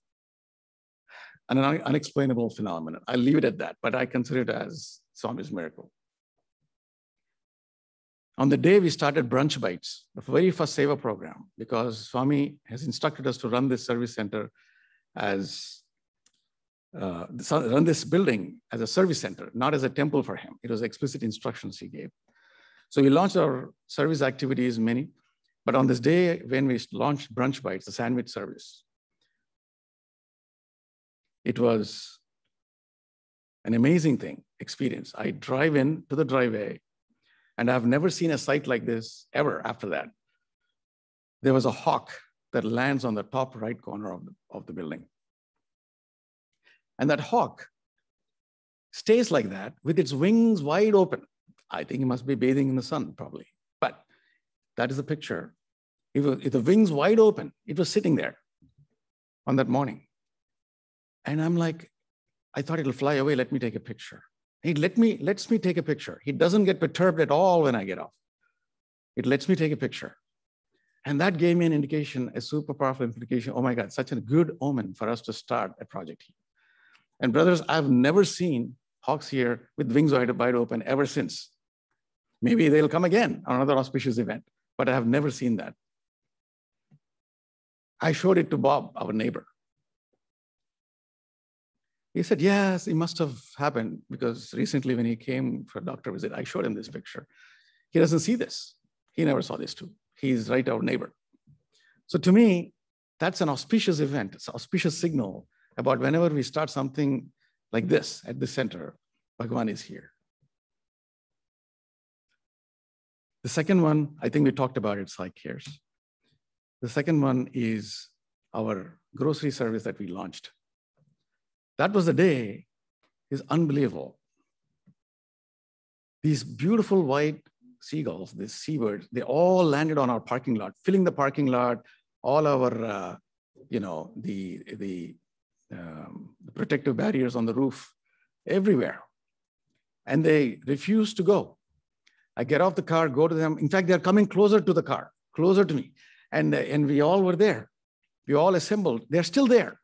an unexplainable phenomenon. I'll leave it at that, but I consider it as Swami's miracle. On the day we started Brunch Bites, the very first Seva program, because Swami has instructed us to run this service center as, run this building as a service center, not as a temple for him. It was explicit instructions he gave. So we launched our service activities, many, but on this day when we launched Brunch Bites, the sandwich service, it was an amazing experience. I drive in to the driveway, and I've never seen a sight like this ever after that. There was a hawk that lands on the top right corner of the building. And that hawk stays like that with its wings wide open. I think it must be bathing in the sun, probably. But that is the picture. With the wings wide open, it was sitting there on that morning. And I'm like, I thought it'll fly away. Let me take a picture. He lets me take a picture. He doesn't get perturbed at all when I get off. It lets me take a picture. And that gave me an indication, a super powerful implication. Oh my God, such a good omen for us to start a project here. And brothers, I've never seen hawks here with wings wide open ever since. Maybe they'll come again on another auspicious event, but I have never seen that. I showed it to Bob, our neighbor. He said, yes, it must have happened because recently when he came for a doctor visit, I showed him this picture. He doesn't see this. He never saw this too. He's right our neighbor. So to me, that's an auspicious event. It's an auspicious signal about whenever we start something like this at the center, Bhagavan is here. The second one, I think we talked about it, Sai Cares. The second one is our grocery service that we launched. That was the day, is unbelievable. These beautiful white seagulls, these seabirds, they all landed on our parking lot, filling the parking lot, all our, the protective barriers on the roof, everywhere. And they refused to go. I get off the car, go to them. In fact, they're coming closer to the car, closer to me. And we all were there. We all assembled. They're still there.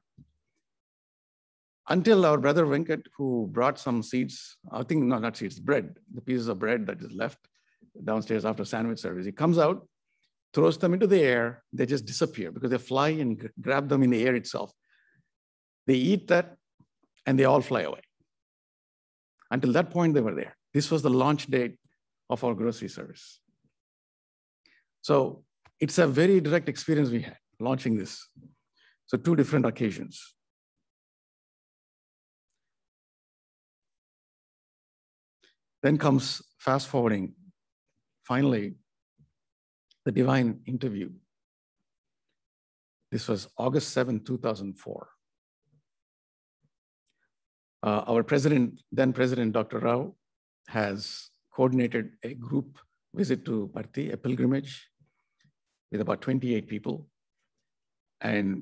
Until our brother Venkat, who brought some seeds, I think, no, not seeds, bread, the pieces of bread that is left downstairs after sandwich service. He comes out, throws them into the air. They just disappear because they fly and grab them in the air itself. They eat that and they all fly away. Until that point, they were there. This was the launch date of our grocery service. So it's a very direct experience we had launching this. So 2 different occasions. Then comes fast forwarding, finally, the divine interview. This was August 7, 2004. Our president, then President Dr. Rao, has coordinated a group visit to Parthi, a pilgrimage with about 28 people. And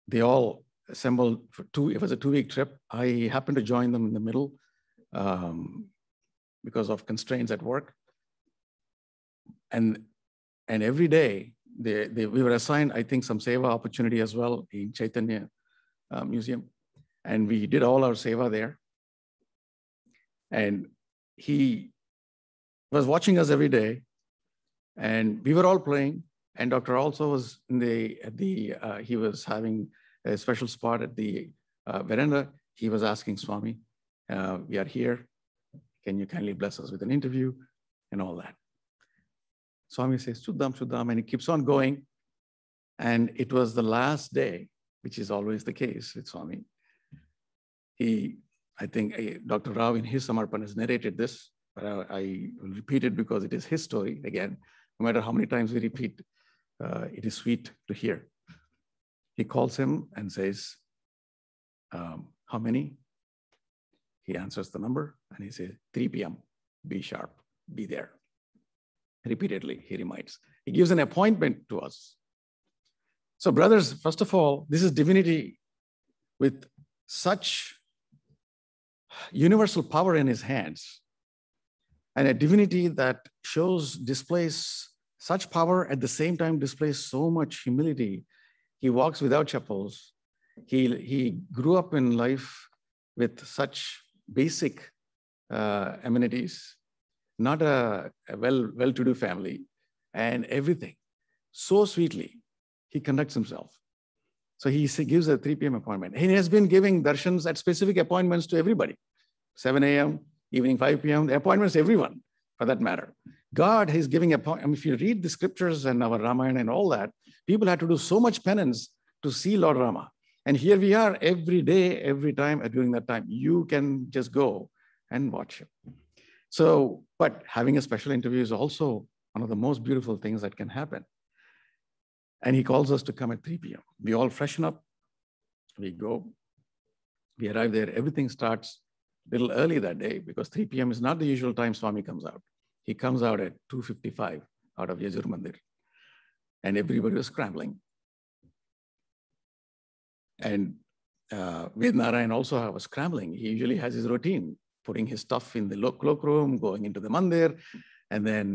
they all assembled for it was a 2-week trip. I happened to join them in the middle because of constraints at work. And every day, we were assigned, I think, some seva opportunity as well in Chaitanya Museum. And we did all our seva there. And he was watching us every day. And we were all playing. And Dr. also was he was having a special spot at the veranda. He was asking Swami, we are here. Can you kindly bless us with an interview and all that? Swami says, Shuddham, Shuddham, and he keeps on going. And it was the last day, which is always the case with Swami. I think Dr. Rao in his Samarpan has narrated this, but I will repeat it because it is his story. Again, no matter how many times we repeat, it is sweet to hear. He calls him and says, how many? He answers the number and he says, 3 p.m., be sharp, be there. Repeatedly, he reminds. He gives an appointment to us. So brothers, first of all, this is divinity with such universal power in his hands, and a divinity that displays such power, at the same time displays so much humility. He walks without chappals. He grew up in life with such basic amenities, not a well-to-do family, and everything. So sweetly, he conducts himself. So he gives a 3 p.m. appointment. He has been giving darshans at specific appointments to everybody. 7 a.m., evening 5 p.m., the appointments to everyone, for that matter. God is giving if you read the scriptures and our Ramayana and all that, people had to do so much penance to see Lord Rama. And here we are every day, every time, during that time. You can just go and watch him. So, but having a special interview is also one of the most beautiful things that can happen. And he calls us to come at 3 p.m. We all freshen up. We go. We arrive there. Everything starts a little early that day because 3 p.m. is not the usual time Swami comes out. He comes out at 2:55 out of Yajur Mandir. And everybody was scrambling. And Ved Narayan also was scrambling. He usually has his routine, putting his stuff in the cloakroom, going into the mandir, and then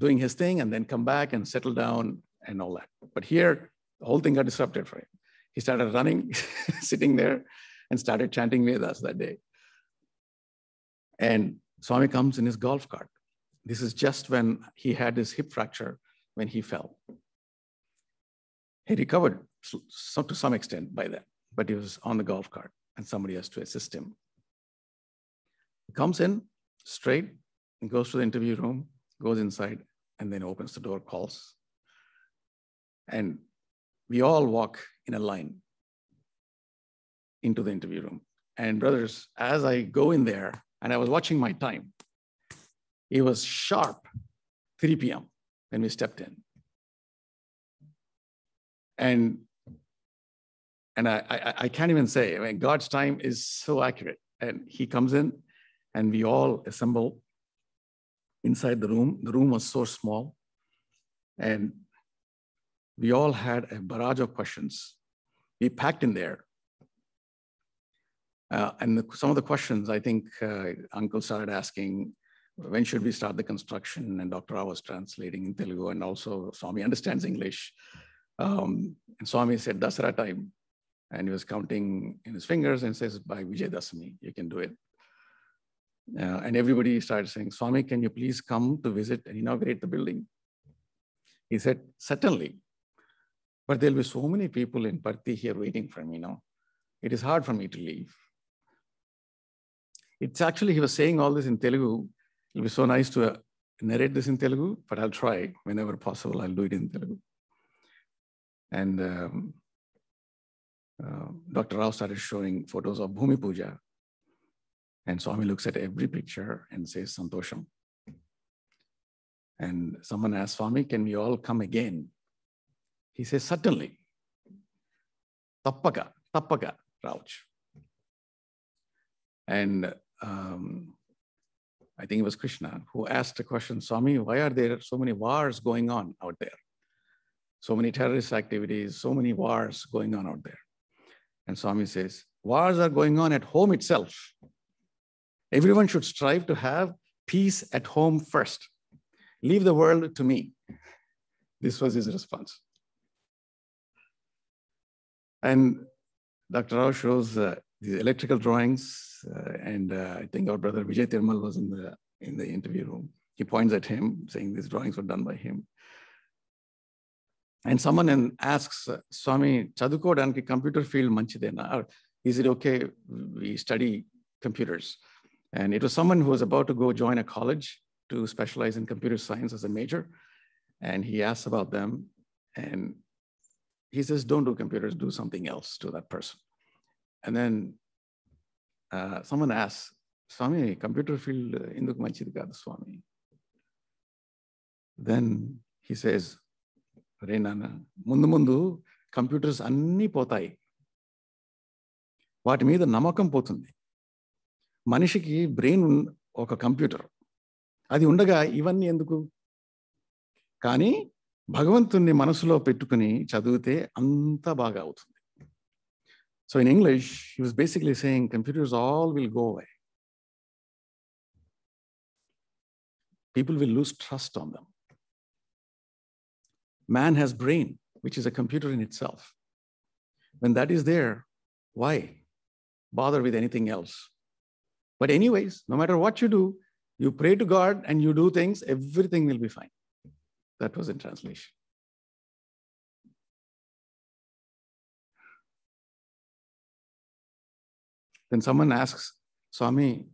doing his thing, and then come back and settle down and all that. But here, the whole thing got disrupted for him. He started running, sitting there, and started chanting Vedas that day. And Swami comes in his golf cart. This is just when he had his hip fracture, when he fell. He recovered to some extent by then, but he was on the golf cart and somebody has to assist him. He comes in straight and goes to the interview room, goes inside, and then opens the door, calls. And we all walk in a line into the interview room. And brothers, as I go in there, and I was watching my time, it was sharp 3 p.m. when we stepped in. And I can't even say, I mean, God's time is so accurate. And he comes in and we all assemble inside the room. The room was so small. And we all had a barrage of questions. We packed in there. Some of the questions, I think Uncle started asking, when should we start the construction? And Dr. Rao was translating in Telugu, and also Swami understands English. And Swami said, Dasara time. And he was counting in his fingers and says, by Vijay Dasami, you can do it. And everybody started saying, Swami, can you please come to visit and inaugurate the building? He said, certainly. But there'll be so many people in Parthi here waiting for me now. It is hard for me to leave. It's actually, he was saying all this in Telugu. It'll be so nice to narrate this in Telugu, but I'll try whenever possible. I'll do it in Telugu. And Dr. Rao started showing photos of Bhumi Puja. And Swami looks at every picture and says, Santosham. And someone asked, Swami, can we all come again? He says, certainly. Tappaka, Rauch. And I think it was Krishna who asked the question, Swami, why are there so many wars going on out there? So many terrorist activities, so many wars going on out there. And Swami says, wars are going on at home itself. Everyone should strive to have peace at home first. Leave the world to me. This was his response. And Dr. Rao shows the electrical drawings, and I think our brother Vijay Tirmal was in the interview room. He points at him, saying these drawings were done by him. And someone asks, Swami, chadukodaniki computer field manchidena? Or is it okay we study computers? And it was someone who was about to go join a college to specialize in computer science as a major. And he asks about them. And he says, don't do computers, do something else to that person. And then someone asks, Swami, computer field induk manchidi kaadu, Swami. Then he says, Re Nana, mundu computers anni potai. Vaati meeda namakam potundi. Manishiki brain oka computer. Adi undaga ivanni enduku. Kani Bhagavantunni manasulo pettukuni chaduvite anta baga avutundi. So in English, he was basically saying computers all will go away. People will lose trust on them. Man has brain, which is a computer in itself. When that is there, why bother with anything else? But anyways, no matter what you do, you pray to God and you do things, everything will be fine. That was in translation. Then someone asks, Swami,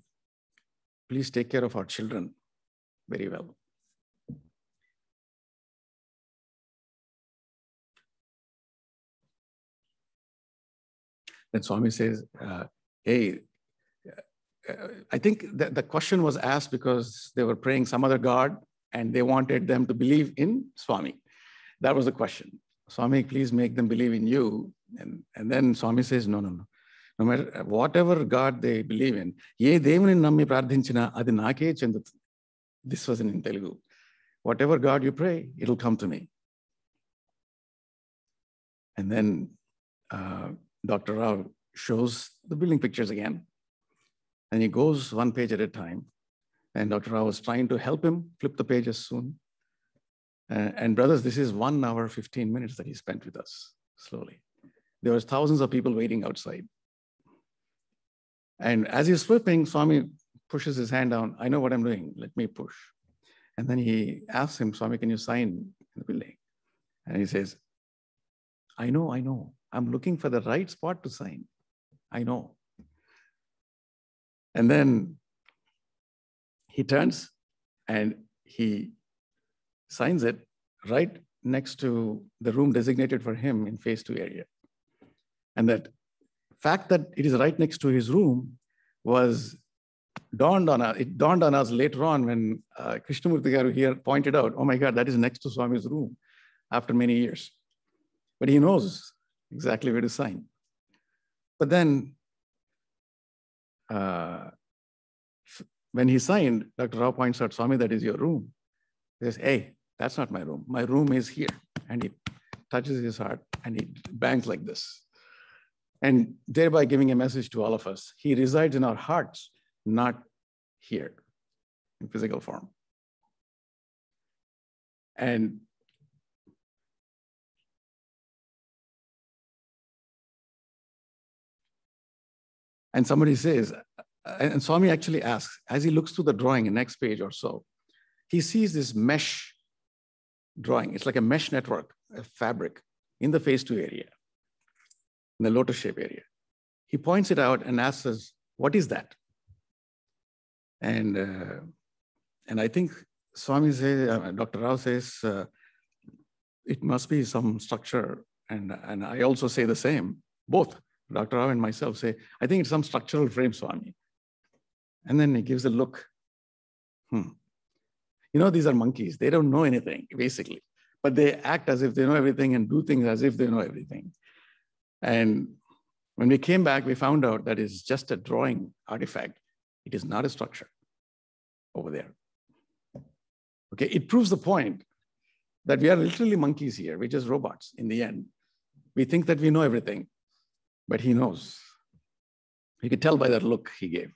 please take care of our children very well. Then Swami says, hey, I think that the question was asked because they were praying some other God and they wanted them to believe in Swami. That was the question. Swami, please make them believe in you. And then Swami says, no. No matter whatever God they believe in, ye devani nammi prardhinchina adi nake chendutundi. This was in Telugu. Whatever God you pray, it'll come to me. And then Dr. Rao shows the building pictures again. And he goes one page at a time. And Dr. Rao was trying to help him flip the pages soon. And brothers, this is 1 hour, 15 minutes that he spent with us slowly. There was thousands of people waiting outside. And as he's flipping, Swami pushes his hand down. I know what I'm doing. Let me push. And then he asks him, Swami, can you sign in the building? And he says, I know. I'm looking for the right spot to sign. I know. And then he turns and he signs it right next to the room designated for him in phase 2 area. And that fact that it is right next to his room dawned on us later on when Krishnamurti Garu here pointed out, oh my God, that is next to Swami's room after many years. But he knows exactly where to sign. But then when he signed, Dr. Rao points out, Swami, that is your room. He says, hey, that's not my room. My room is here. And he touches his heart and he bangs like this. And thereby giving a message to all of us. He resides in our hearts, not here in physical form. And somebody says, and Swami actually asks, as he looks through the drawing, the next page or so, he sees this mesh drawing. It's like a mesh network, a fabric in the phase 2 area, in the lotus shape area. He points it out and asks us, what is that? And I think Swami says, Dr. Rao says, it must be some structure. And I also say the same, both Dr. Rao and myself say, I think it's some structural frame, Swami. And then he gives a look. You know, these are monkeys. They don't know anything, basically. But they act as if they know everything and do things as if they know everything. And when we came back, we found out that it's just a drawing artifact. It is not a structure over there. Okay, it proves the point that we are literally monkeys here. We're just robots in the end. We think that we know everything, but he knows. You could tell by that look he gave.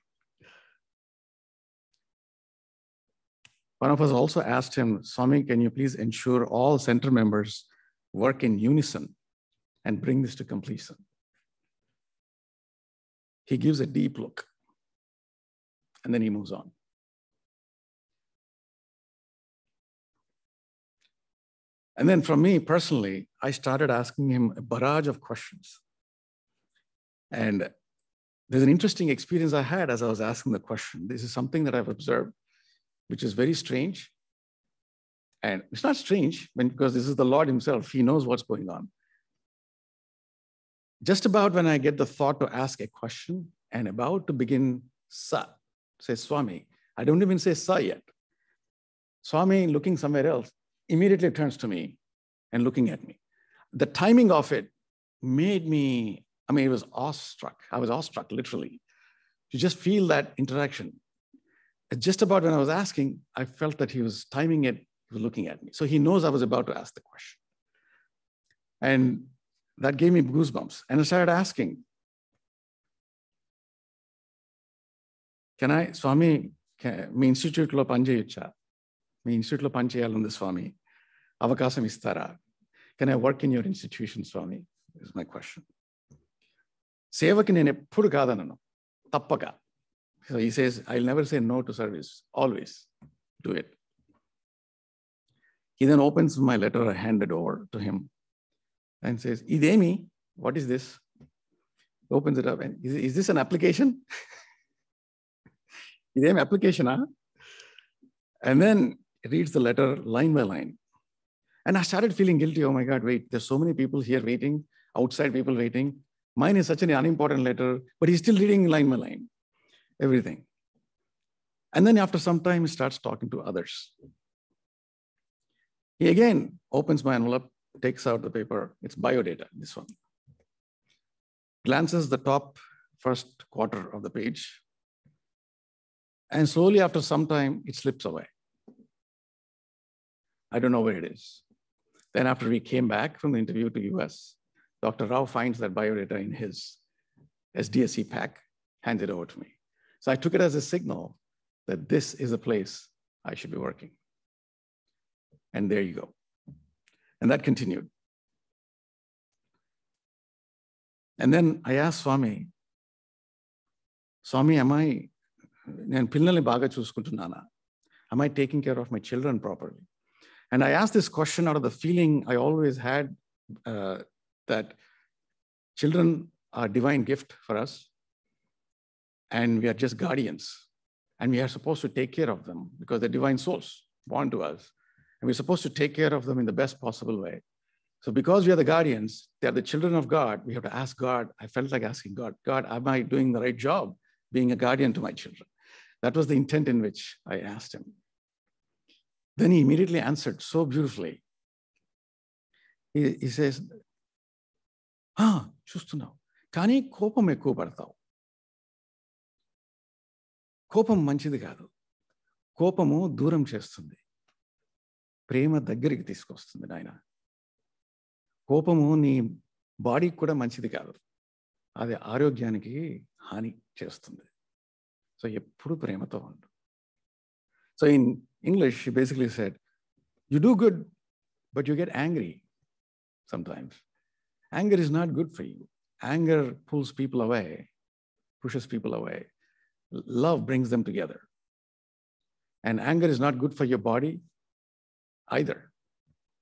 One of us also asked him, Swami, can you please ensure all center members work in unison and bring this to completion? He gives a deep look and then he moves on. And then from me personally, I started asking him a barrage of questions. And there's an interesting experience I had as I was asking the question. This is something that I've observed, which is very strange. And it's not strange because this is the Lord himself. He knows what's going on. Just about when I get the thought to ask a question and about to begin sa, say Swami, I don't even say sa yet. Swami looking somewhere else immediately turns to me and looking at me. The timing of it made me, it was awestruck. I was awestruck, literally. To just feel that interaction. Just about when I was asking, I felt that he was timing it, he was looking at me. So he knows I was about to ask the question. And that gave me goosebumps. And I started asking, Swami, మీ ఇన్స్టిట్యూట్లో పనిచేయొచ్చా? మీ ఇన్స్టిట్యూట్లో పనిచేయాలంది స్వామి. అవకాశం ఇస్తారా? Can I work in your institution, Swami? Is my question. సేవకి నేను ఎప్పుడు కాదనను, తప్పక. So he says, I'll never say no to service. Always do it. He then opens my letter I handed over to him and says, Idemi, what is this? Opens it up and is this an application? Idemi application, huh? And then reads the letter line by line. And I started feeling guilty. Oh my God, wait, there's so many people here waiting, outside people waiting. Mine is such an unimportant letter, but he's still reading line by line. Everything. And then after some time, he starts talking to others. He again opens my envelope, takes out the paper. It's biodata, this one. Glances the top first quarter of the page. And slowly after some time, it slips away. I don't know where it is. Then after we came back from the interview to US, Dr. Rao finds that biodata in his SDSC pack, hands it over to me. So I took it as a signal that this is a place I should be working. And there you go. And that continued. And then I asked Swami, am I taking care of my children properly? And I asked this question out of the feeling I always had that children are a divine gift for us, and we are just guardians, and we are supposed to take care of them because they're divine souls born to us, and we're supposed to take care of them in the best possible way. So because we are the guardians, they are the children of God, we have to ask God. I felt like asking God, am I doing the right job being a guardian to my children? That was the intent in which I asked him. Then he immediately answered so beautifully. He says, చూస్తున్నావు కానీ కోపం ఎక్కువ పడతావు. కోపం మంచిది కాదు. కోపము దూరం చేస్తుంది, ప్రేమ దగ్గరికి తీసుకొస్తుంది నాయన. కోపము నీ బాడీకి కూడా మంచిది కాదు, అది ఆరోగ్యానికి హాని చేస్తుంది. సో ఎప్పుడు ప్రేమతో ఉండు. So in English, she basically said, you do good, but you get angry sometimes. Anger is not good for you. Anger pulls people away, pushes people away. Love brings them together. And anger is not good for your body either.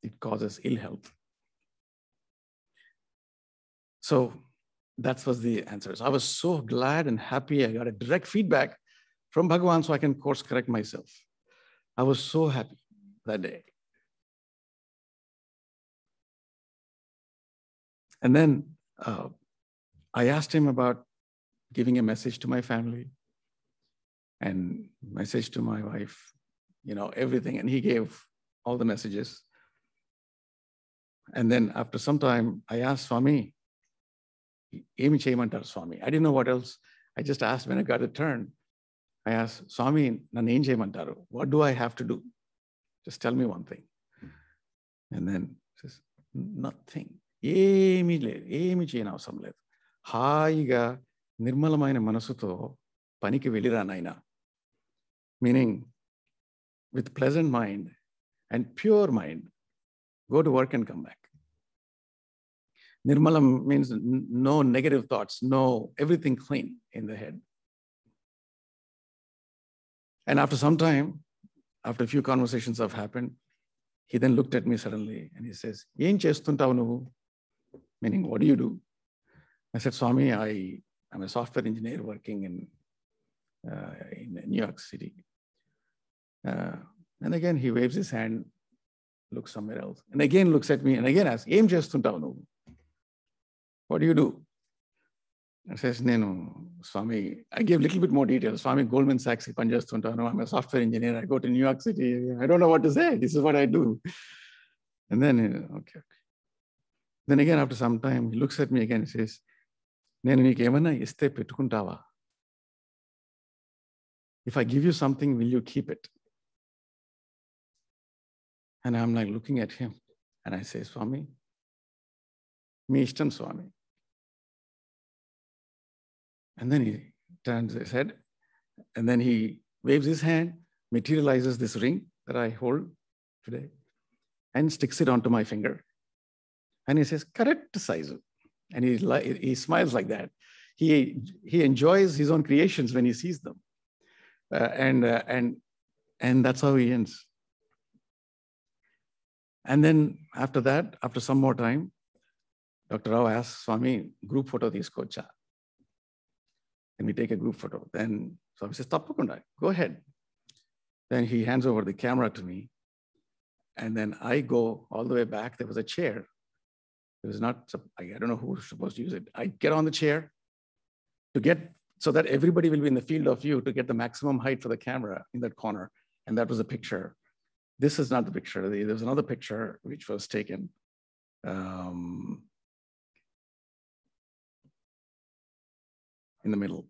It causes ill health. So that was the answer. So I was so glad and happy. I got a direct feedback from Bhagavan so I can course correct myself. I was so happy that day. And then I asked him about giving a message to my family and message to my wife, everything. And he gave all the messages. And then after some time, I asked Swami, Emi cheyamantaru Swami. I didn't know what else. I just asked when I got the turn. I asked, Swami, nannu em cheyamantaru? What do I have to do? Just tell me one thing. And then he says, nothing. ఏమీ లేదు, ఏమీ చేయని అవసరం లేదు. హాయిగా నిర్మలమైన మనసుతో పనికి వెళ్ళిరా నాయనా. Meaning, with pleasant mind and pure mind, go to work and come back. Nirmalam means no negative thoughts, no, everything clean in the head. And after some time, after a few conversations have happened, he then looked at me suddenly and he says, "Em chestuntavu nuvu?" Meaning, what do you do? I said, Swami, I'm a software engineer working in New York City. And again, he waves his hand, looks somewhere else, and again looks at me and again asks, "Em chestuntavu nuvu? What do you do?" I says, "Nenu, Swami," I gave a little bit more details. Swami, Goldman Sachs ki pani chestuntanu. I'm a software engineer. I go to New York City. I don't know what to say. This is what I do. And then, okay. Then again, after some time, he looks at me again and says, "Nenu neeku emanna iste pettukuntava? If I give you something, will you keep it?" And I'm like looking at him and I say, "Swami, me ishtam Swami." And then he turns his head and then he waves his hand, materializes this ring that I hold today and sticks it onto my finger. And he says, "Correct size." And he smiles like that. He enjoys his own creations when he sees them. And that's how he ends. And then after that, after some more time, Dr. Rao asks, "Swami, group photo teeskocha? Can we take a group photo?" Then Swami says, "Tappakunda, go ahead." Then he hands over the camera to me. And then I go all the way back. There was a chair. It was not, I don't know who was supposed to use it. I get on the chair so that everybody will be in the field of view to get the maximum height for the camera in that corner. And that was the picture. This is not the picture. There was another picture which was taken. In the middle.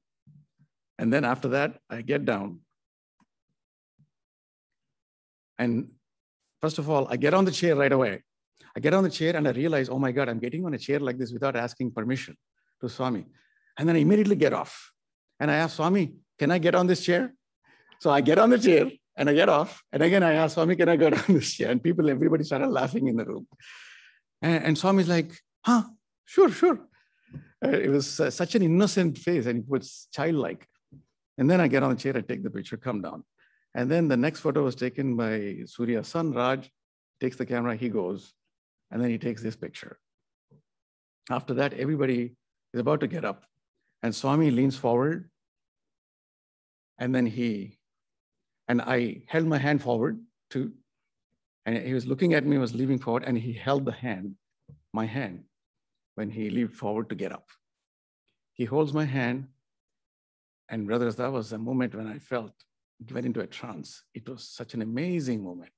And then after that, I get down. And first of all, I get on the chair right away. I get on the chair and I realize, oh my God, I'm getting on a chair like this without asking permission to Swami. And then I immediately get off. And I ask Swami, can I get on this chair? So I get on the chair and I get off. And again, I ask Swami, can I get on this chair? And everybody started laughing in the room. And Swami's like, huh, sure, sure. It was such an innocent face and it was childlike. And then I get on the chair, I take the picture, come down. And then the next photo was taken by Surya's son, Raj, takes the camera, he goes, and then he takes this picture. After that, everybody is about to get up. And Swami leans forward. And then I held my hand forward too. And he was looking at me, was leaning forward, and he held my hand, when he leaned forward to get up. He holds my hand. And brothers, that was a moment when I went into a trance. It was such an amazing moment.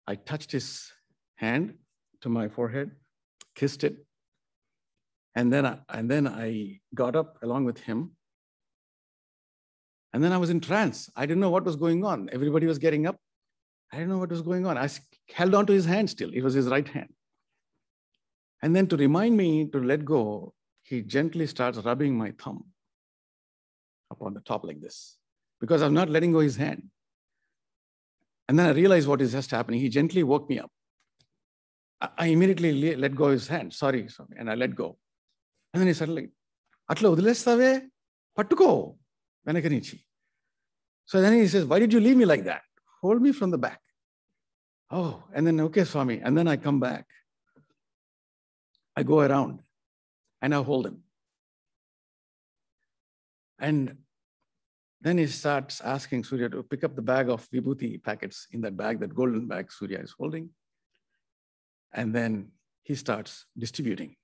I touched his hand to my forehead, kissed it. And then I got up along with him. And then I was in trance. I didn't know what was going on. Everybody was getting up. I didn't know what was going on. I held on to his hand still. It was his right hand. And then to remind me to let go, he gently starts rubbing my thumb up on the top like this, because I'm not letting go his hand. And then I realized what is just happening. He gently woke me up. I immediately let go of his hand. Sorry, and I let go. And then he said, like, Atla udilestave, pattuko, venakanichi. So then he says, why did you leave me like that? Hold me from the back. Oh, and then, okay, Swami. And then I come back. I go around and I hold him. And then he starts asking Surya to pick up the bag of vibhuti packets in that bag, that golden bag Surya is holding. And then he starts distributing.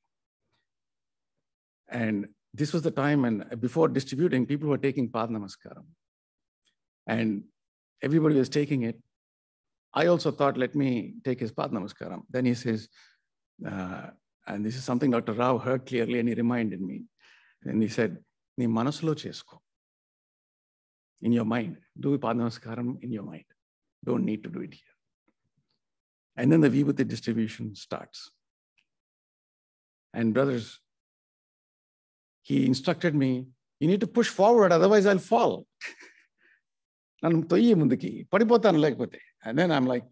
And this was the time when, before distributing, people were taking Pad Namaskaram. And everybody was taking it. I also thought, let me take his Pad Namaskaram. Then he says, and this is something Dr. Rao heard clearly, and he reminded me. And he said, "Nee manasulo chesko." In your mind, do Pad Namaskaram in your mind. Don't need to do it here. And then the vibhuti distribution starts. And brothers, he instructed me, you need to push forward, otherwise I'll fall. And then I'm like,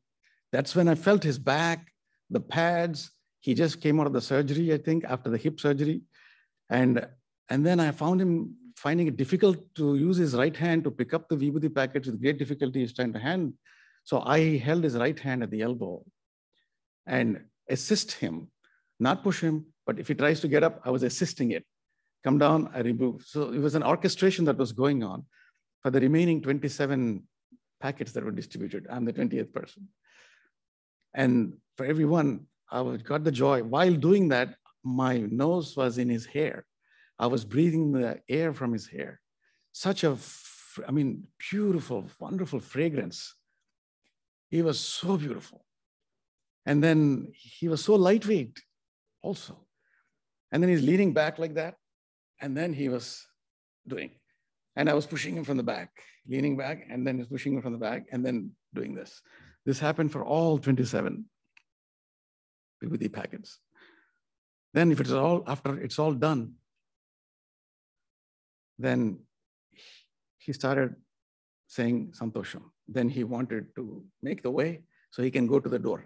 that's when I felt his back, the pads. He just came out of the surgery, I think, after the hip surgery. And then I found him finding it difficult to use his right hand to pick up the vibhuti packets with great difficulty. He's trying to hand. So I held his right hand at the elbow and assist him, not push him, but if he tries to get up, I was assisting it. Come down, I remove. So it was an orchestration that was going on for the remaining 27 packets that were distributed. I'm the 20th person. And for everyone, I got the joy. While doing that, my nose was in his hair. I was breathing the air from his hair. Such a, beautiful, wonderful fragrance. He was so beautiful. And then he was so lightweight also. And then he's leaning back like that. And then he was doing. And I was pushing him from the back, leaning back, and then he's pushing him from the back, and then doing this. This happened for all 27 vibhuti packets. Then if it's all, after it's all done, then he started saying Santosham. Then he wanted to make the way so he can go to the door.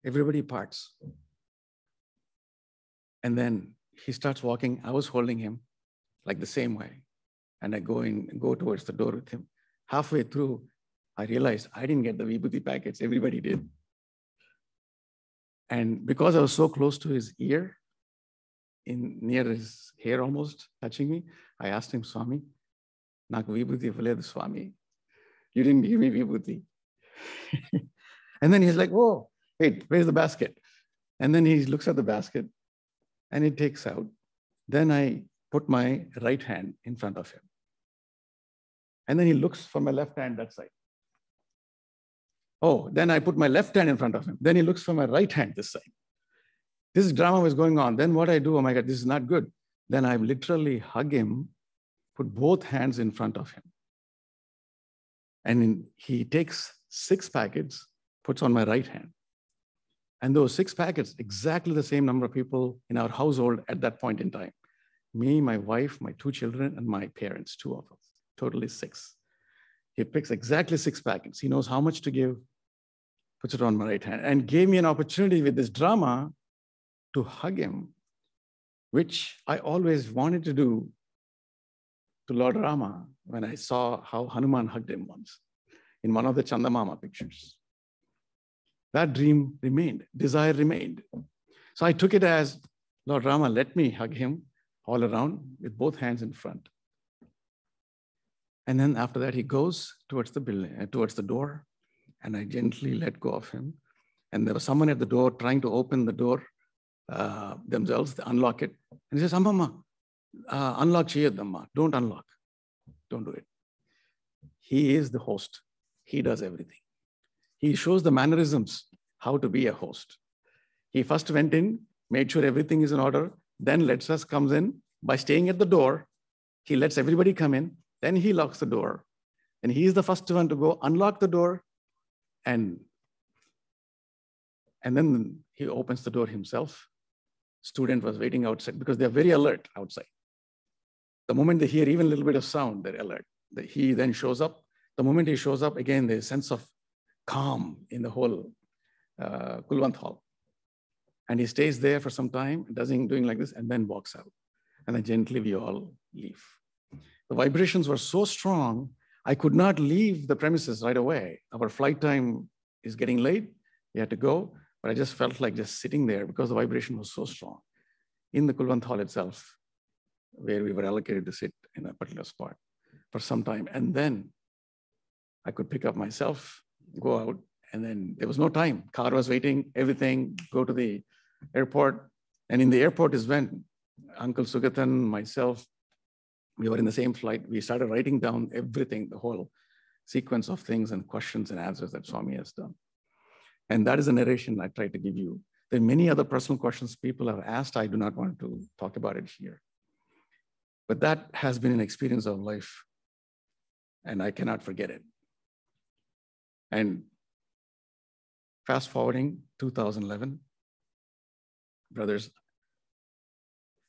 Everybody parts. And then he starts walking. I was holding him like the same way. And I go towards the door with him. Halfway through, I realized I didn't get the vibhuti packets. Everybody did. And because I was so close to his ear, near his hair almost touching me, I asked him, Swami, Naku vibhuti ivaledu Swami. You didn't give me vibhuti. And then he's like, whoa, wait, where's the basket? And then he looks at the basket and he takes out. Then I put my right hand in front of him. And then he looks for my left hand that side. Oh, then I put my left hand in front of him. Then he looks for my right hand this side. This drama was going on. Then what I do, oh my God, this is not good. Then I literally hug him, put both hands in front of him. And he takes 6 packets, puts on my right hand. And those 6 packets, exactly the same number of people in our household at that point in time. me, my wife, my 2 children, and my parents, 2 of us, totally 6. He picks exactly 6 packets. He knows how much to give, puts it on my right hand, and gave me an opportunity with this drama to hug him, which I always wanted to do to Lord Rama when I saw how Hanuman hugged him once in one of the Chandamama pictures. That dream remained, desire remained. So I took it as, Lord Rama, let me hug him all around with both hands in front. And then after that, he goes towards the building, towards the door, and I gently let go of him. And there was someone at the door trying to open the door themselves, they unlock it. And he says, Amma, unlock cheyadamma, don't unlock, don't do it. He is the host. He does everything. He shows the mannerisms, how to be a host. He first went in, made sure everything is in order, then lets us come in by staying at the door. He lets everybody come in, then he locks the door. And he is the first one to go unlock the door, and then he opens the door himself. Student was waiting outside because they're very alert outside. The moment they hear even a little bit of sound, they're alert. He then shows up. The moment he shows up, again, there's a sense of calm in the whole Kulwant hall. And he stays there for some time, doing like this, and then walks out. And then gently we all leave. The vibrations were so strong, I could not leave the premises right away. Our flight time is getting late. We had to go, but I just felt like just sitting there because the vibration was so strong in the Kulwant hall itself, where we were allocated to sit in a particular spot for some time. And then I could pick up myself, go out, and then there was no time. Car was waiting, everything, go to the airport. And in the airport is when Uncle Sugatan, myself, we were in the same flight. We started writing down everything, the whole sequence of things and questions and answers that Swami has done. And that is a narration I tried to give you. There are many other personal questions people have asked. I do not want to talk about it here. But that has been an experience of life, and I cannot forget it. And fast forwarding 2011, brothers,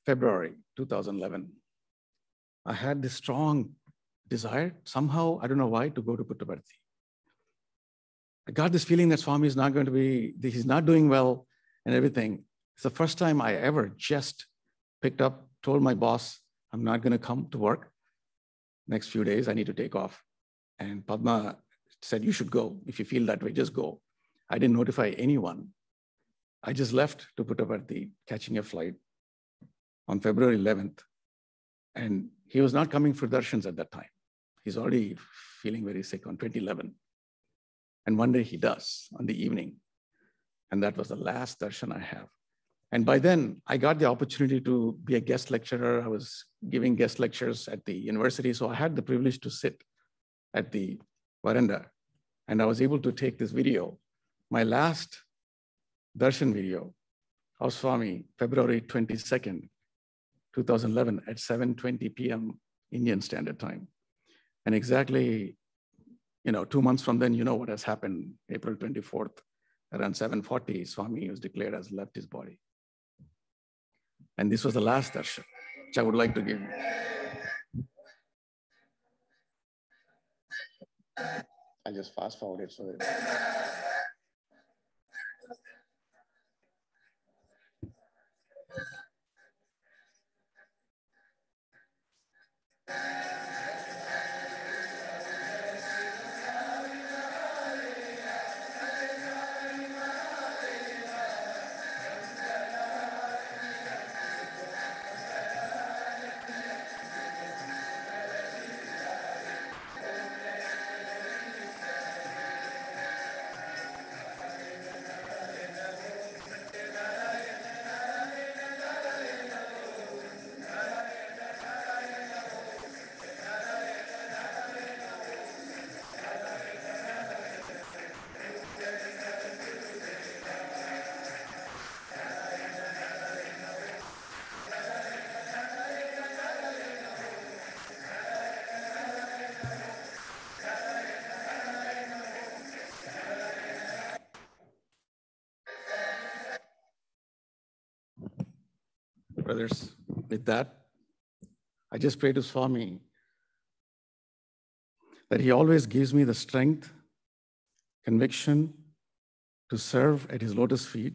February 2011, I had this strong desire, somehow, I don't know why, to go to Puttaparthi. I got this feeling that Swami is not going to be, he's not doing well and everything. It's the first time I ever just picked up, told my boss, I'm not going to come to work. Next few days, I need to take off. And Padma said, you should go. If you feel that way, just go. I didn't notify anyone. I just left to Puttaparthi, catching a flight on February 11th. And he was not coming for darshans at that time. He's already feeling very sick on 2011. And one day he does on the evening. And that was the last darshan I have. And by then, I got the opportunity to be a guest lecturer. I was giving guest lectures at the university. So I had the privilege to sit at the veranda. And I was able to take this video, my last darshan video of Swami, February 22nd, 2011 at 7:20 p.m. Indian Standard Time. And exactly, 2 months from then, you know what has happened. April 24th, around 7:40, Swami was declared as left his body. And this was the last darshan, which I would like to give you. I'll just fast forward it so that... Brothers, with that, I just pray to Swami that he always gives me the strength, conviction to serve at his lotus feet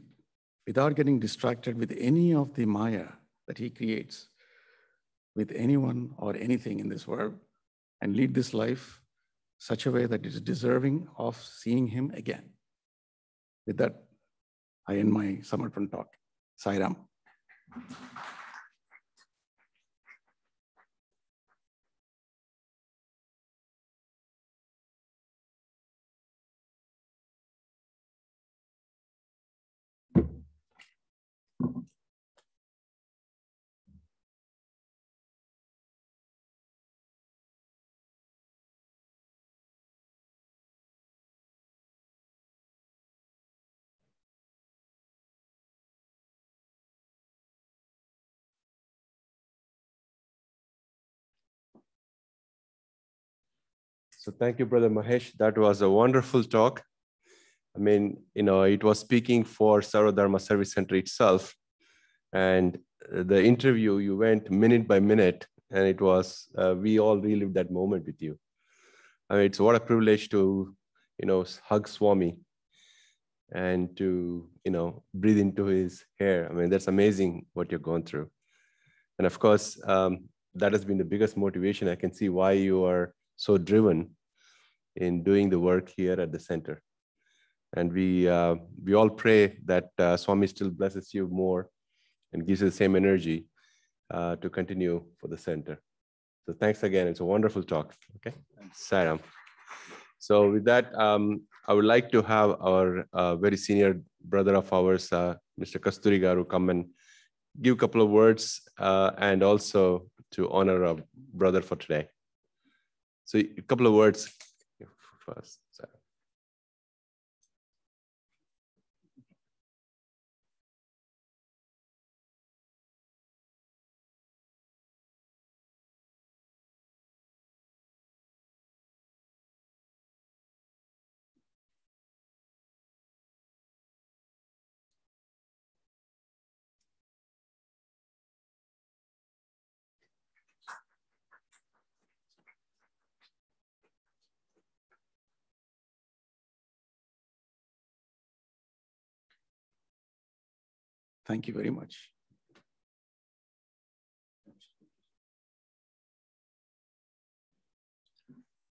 without getting distracted with any of the Maya that he creates with anyone or anything in this world, and lead this life such a way that it is deserving of seeing him again. With that, I end my Samarpan talk. Sai Ram. So thank you, Brother Mahesh. That was a wonderful talk. I mean, it was speaking for Sarva Dharma Service Center itself. And the interview, you went minute by minute, and it was, we all relived that moment with you. I mean, it's what a privilege to, hug Swami and to, breathe into his hair. I mean, that's amazing what you've gone through. And of course, that has been the biggest motivation. I can see why you are so driven in doing the work here at the center. And we all pray that Swami still blesses you more and gives you the same energy to continue for the center. So thanks again. It's a wonderful talk. Okay, Saram. So with that, I would like to have our very senior brother of ours, Mr. Kasturi Garu, come and give a couple of words and also to honor our brother for today. So a couple of words first. Sarah. Thank you very much.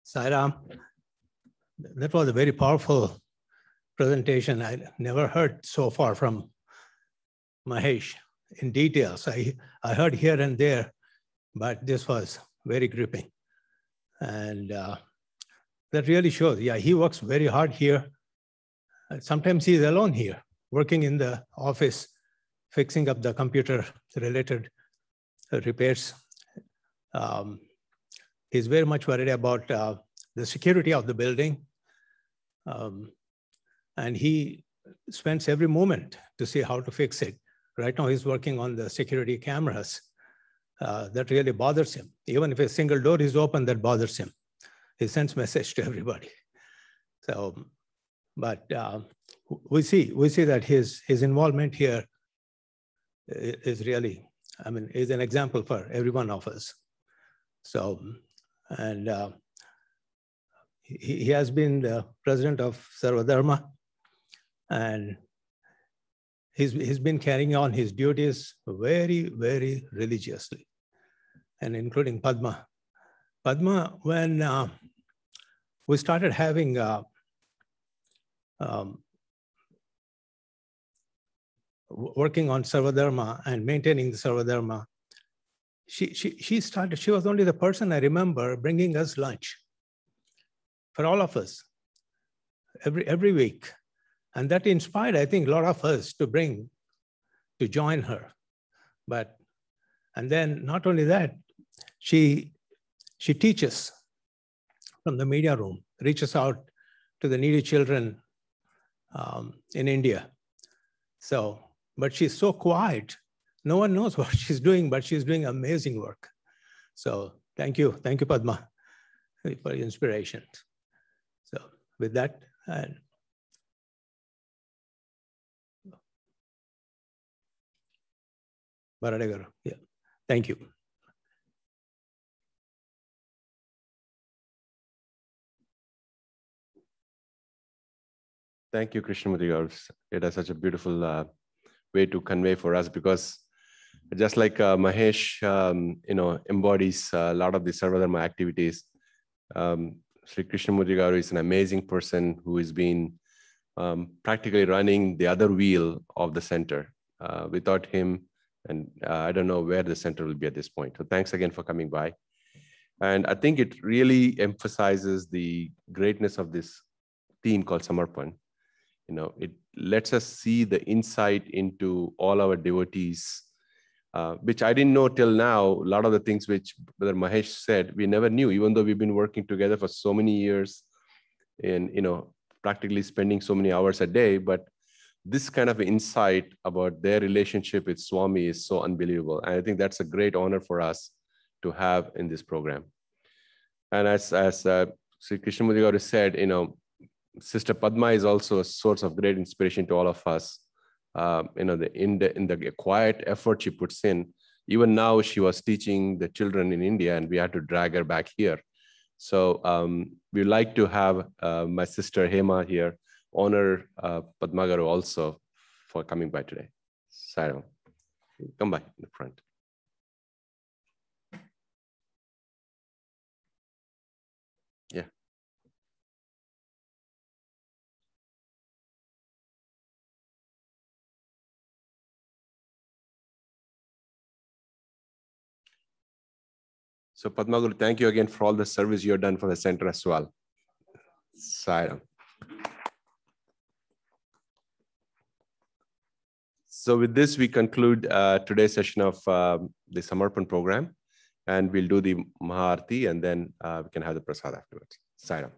Sairam, that was a very powerful presentation. I never heard so far from Mahesh in details. I heard here and there, but this was very gripping. And that really shows, yeah, he works very hard here. Sometimes he's alone here, working in the office, fixing up the computer-related repairs. He's very much worried about the security of the building. And he spends every moment to see how to fix it. Right now, he's working on the security cameras. That really bothers him. Even if a single door is open, that bothers him. He sends message to everybody. So, but we see that his involvement here is really, I mean, is an example for every one of us. So, and he has been the president of Sarva Dharma, and he's been carrying on his duties very, very religiously, and including Padma. Padma, when we started having working on Sarva Dharma and maintaining the Sarva Dharma, she was only the person I remember bringing us lunch for all of us every week. And that inspired, I think, a lot of us to join her. And then not only that, she teaches from the media room, reaches out to the needy children in India. So, but she's so quiet. No one knows what she's doing, but she's doing amazing work. So thank you, Padma, for your inspiration. So with that, yeah, thank you. Thank you, Krishnamurti garu. It is such a beautiful way to convey for us, because just like Mahesh, embodies a lot of the Sarvadharma activities. Sri Krishnamurti garu is an amazing person who has been practically running the other wheel of the center. Without him, and I don't know where the center will be at this point. So thanks again for coming by. And I think it really emphasizes the greatness of this theme called Samarpan. It lets us see the insight into all our devotees, which I didn't know till now. A lot of the things which Brother Mahesh said, we never knew, even though we've been working together for so many years and, practically spending so many hours a day. But this kind of insight about their relationship with Swami is so unbelievable. And I think that's a great honor for us to have in this program. And as Sri Krishnamurti garu said, Sister Padma is also a source of great inspiration to all of us. In the quiet effort she puts in. Even now, she was teaching the children in India, and we had to drag her back here. So we'd like to have my sister Hema here honor Padma garu also for coming by today. Saram, come by in the front. Yeah. So Padma Guru, thank you again for all the service you've done for the center as well. Saram. So with this, we conclude today's session of the Samarpan program, and we'll do the Maharti, and then we can have the Prasad afterwards. Saram.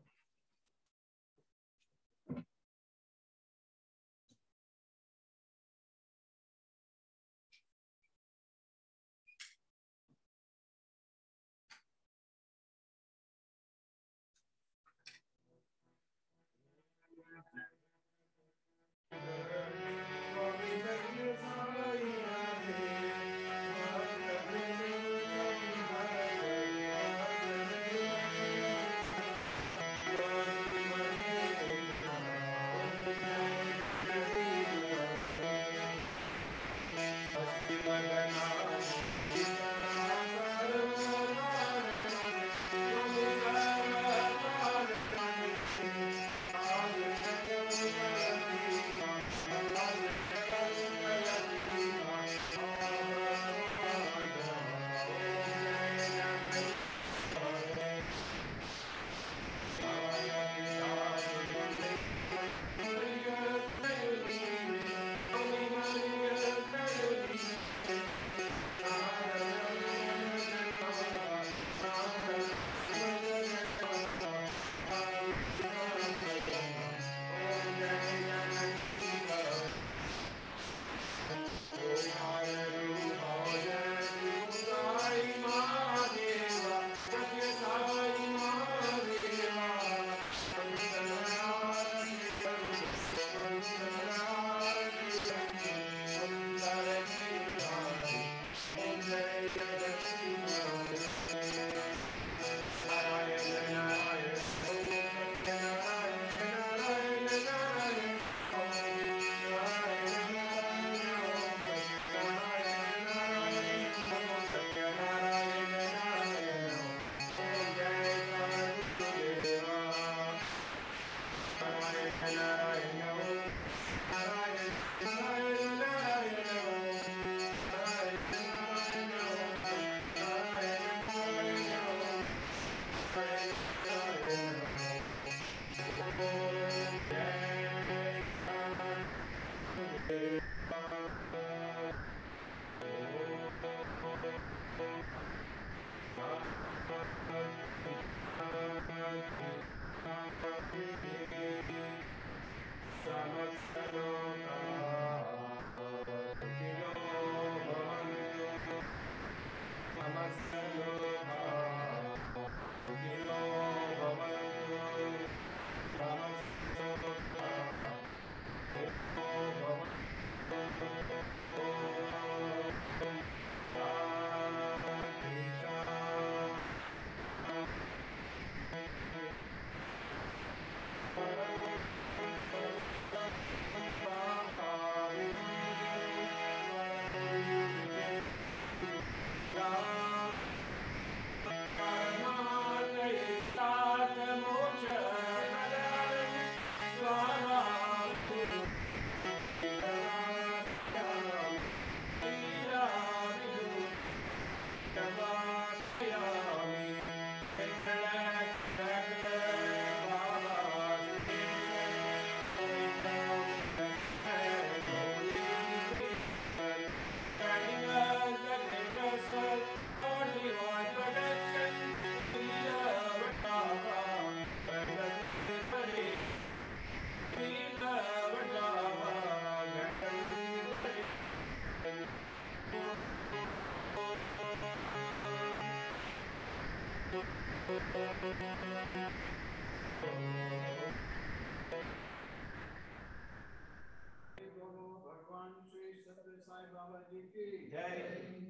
जी की जय।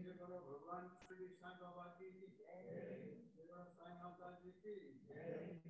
जय बोलो भगवान श्री साईं बाबा जी की जय। जय बोलो साईं माता जी की जय।